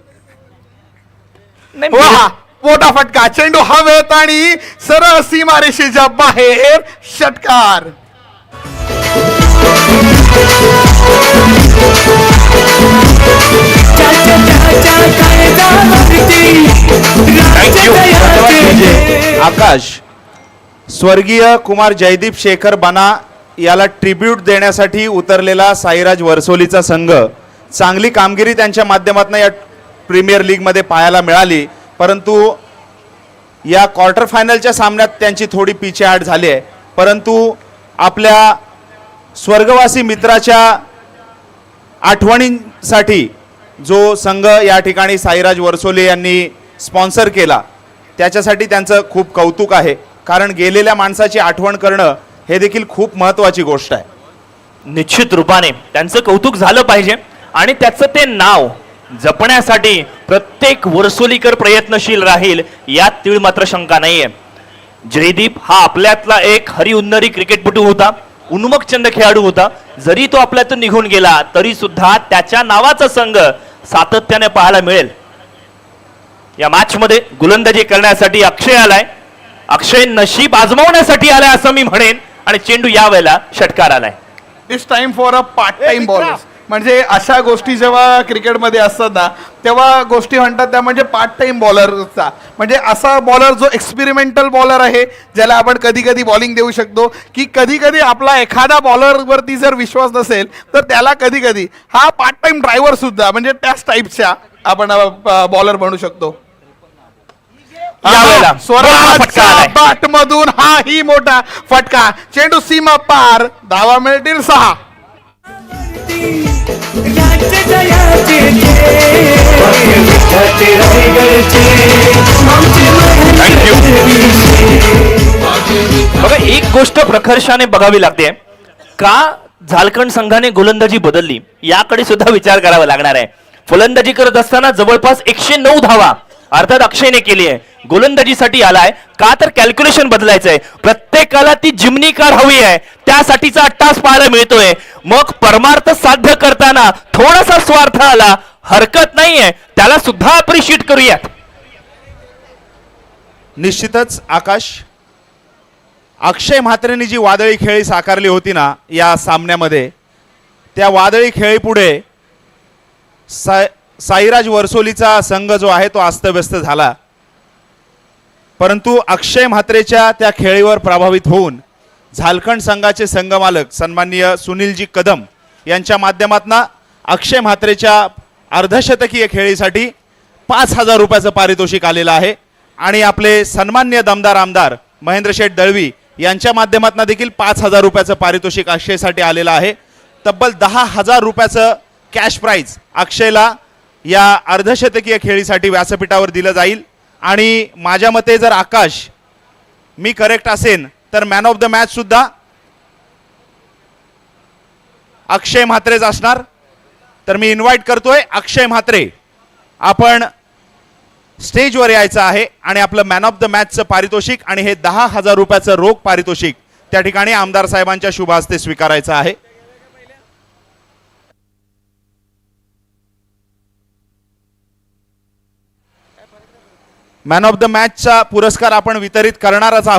मोठा फटका, चेंडू हवेत आणि सरळ सीमारेषेच्या बाहेर, षटकार. आकाश, स्वर्गीय कुमार जयदीप शेखर बाना याला ट्रिब्यूट देण्यासाठी उतरलेला साईराज वर्सोलीचा संघ, चांगली कामगिरी त्यांच्या माध्यमातून या प्रीमियर लीगमध्ये पाहायला मिळाली. परंतु या क्वार्टर फायनलच्या सामन्यात त्यांची थोडी पिछेहाट झाली आहे. परंतु आपल्या स्वर्गवासी मित्राच्या आठवणींसाठी जो संघ या ठिकाणी साईराज वर्सोले यांनी स्पॉन्सर केला, त्याच्यासाठी त्यांचं खूप कौतुक आहे. कारण गेलेल्या माणसाची आठवण करणं हे देखील खूप महत्त्वाची गोष्ट आहे. निश्चित रूपाने त्यांचं कौतुक झालं पाहिजे आणि त्याचं ते नाव जपण्यासाठी प्रत्येक वर्सोलीकर प्रयत्नशील राहील, यात तीळ मात्र शंका नाहीये. जयदीप हा आपल्यातला एक हरिउन्नरी क्रिकेटपटू होता, उन्मकचंद खेळाडू होता. जरी तो आपल्यातून निघून गेला तरी सुद्धा त्याच्या नावाचा संघ सातत्याने पाहायला मिळेल. या मॅच मध्ये गोलंदाजी करण्यासाठी अक्षय आलाय. अक्षय नशीब आजमावण्यासाठी आलाय असं मी म्हणेन, आणि चेंडू यावेळेला षटकार आलाय. It's time for a part time bowler. म्हणजे अशा गोष्टी जेव्हा क्रिकेटमध्ये असतात ना, तेव्हा गोष्टी म्हणतात त्या म्हणजे पार्ट टाइम बॉलरचा. म्हणजे असा बॉलर जो एक्सपेरिमेंटल बॉलर आहे, ज्याला आपण कधी कधी बॉलिंग देऊ शकतो, की कधी कधी आपला एखादा बॉलरवरती जर विश्वास नसेल तर त्याला कधी कधी हा पार्ट टाइम ड्रायव्हर सुद्धा म्हणजे त्याच टाईपच्या आपण बॉलर म्हणू शकतो. यावेळेला फटका आलाय. बॅट मधून हाही मोठा फटका, चेंडू सीमा पार, धावा मिळतील 6. बघा एक गोष्ट प्रकर्षाने बघावी लागते, का झारखंड संघाने गोलंदाजी बदलली याकडे सुद्धा विचार करावा लागणार आहे. फलंदाजी करत असताना जवळपास 109 धावा अर्थात अक्षयने केली आहे. गोलंदाजीसाठी आलाय का तर कॅल्क्युलेशन बदलायचंय. प्रत्येकाला ती जिमनी कार हवी आहे, त्यासाठीचा अट्टास पाहायला मिळतोय. मग परमार्थ साध्य करताना थोडासा स्वार्थ आला, हरकत नाहीये, त्याला सुद्धा अप्रिशिएट करूयात. निश्चितच आकाश, अक्षय म्हात्रेने जी वादळी खेळी साकारली होती ना या सामन्यामध्ये, त्या वादळी खेळीपुढे साईराज वर्सोलीचा संघ जो आहे तो अस्तव्यस्त झाला. परंतु अक्षय म्हात्रेच्या त्या खेळीवर प्रभावित होऊन झारखंड संघाचे संघमालक सन्माननीय सुनीलजी कदम यांच्या माध्यमातून अक्षय म्हात्रेच्या अर्धशतकीय खेळीसाठी 5,000 रुपयाचं पारितोषिक आलेलं आहे. आणि आपले सन्माननीय दमदार आमदार महेंद्र शेठ दळवी यांच्या माध्यमातून देखील 5,000 रुपयाचं पारितोषिक अक्षयसाठी आलेलं आहे. तब्बल 10,000 रुपयाचं कॅश प्राईज अक्षयला या अर्धशतकीय खेळीसाठी व्यासपीठावर दिलं जाईल. आणि माझ्या मते जर आकाश मी करेक्ट असेन तर मॅन ऑफ द मॅच सुद्धा अक्षय म्हात्रेच असणार. तर मी इन्व्हाइट करतोय अक्षय म्हात्रे, आपण स्टेजवर यायचं आहे आणि आपलं मॅन ऑफ द मॅचचं पारितोषिक आणि हे 10,000 रुपयाचं रोख पारितोषिक त्या ठिकाणी आमदार साहेबांच्या शुभ हस्ते स्वीकारायचं आहे. मॅन ऑफ द मॅचचा पुरस्कार आपण वितरित करणारच आहोत.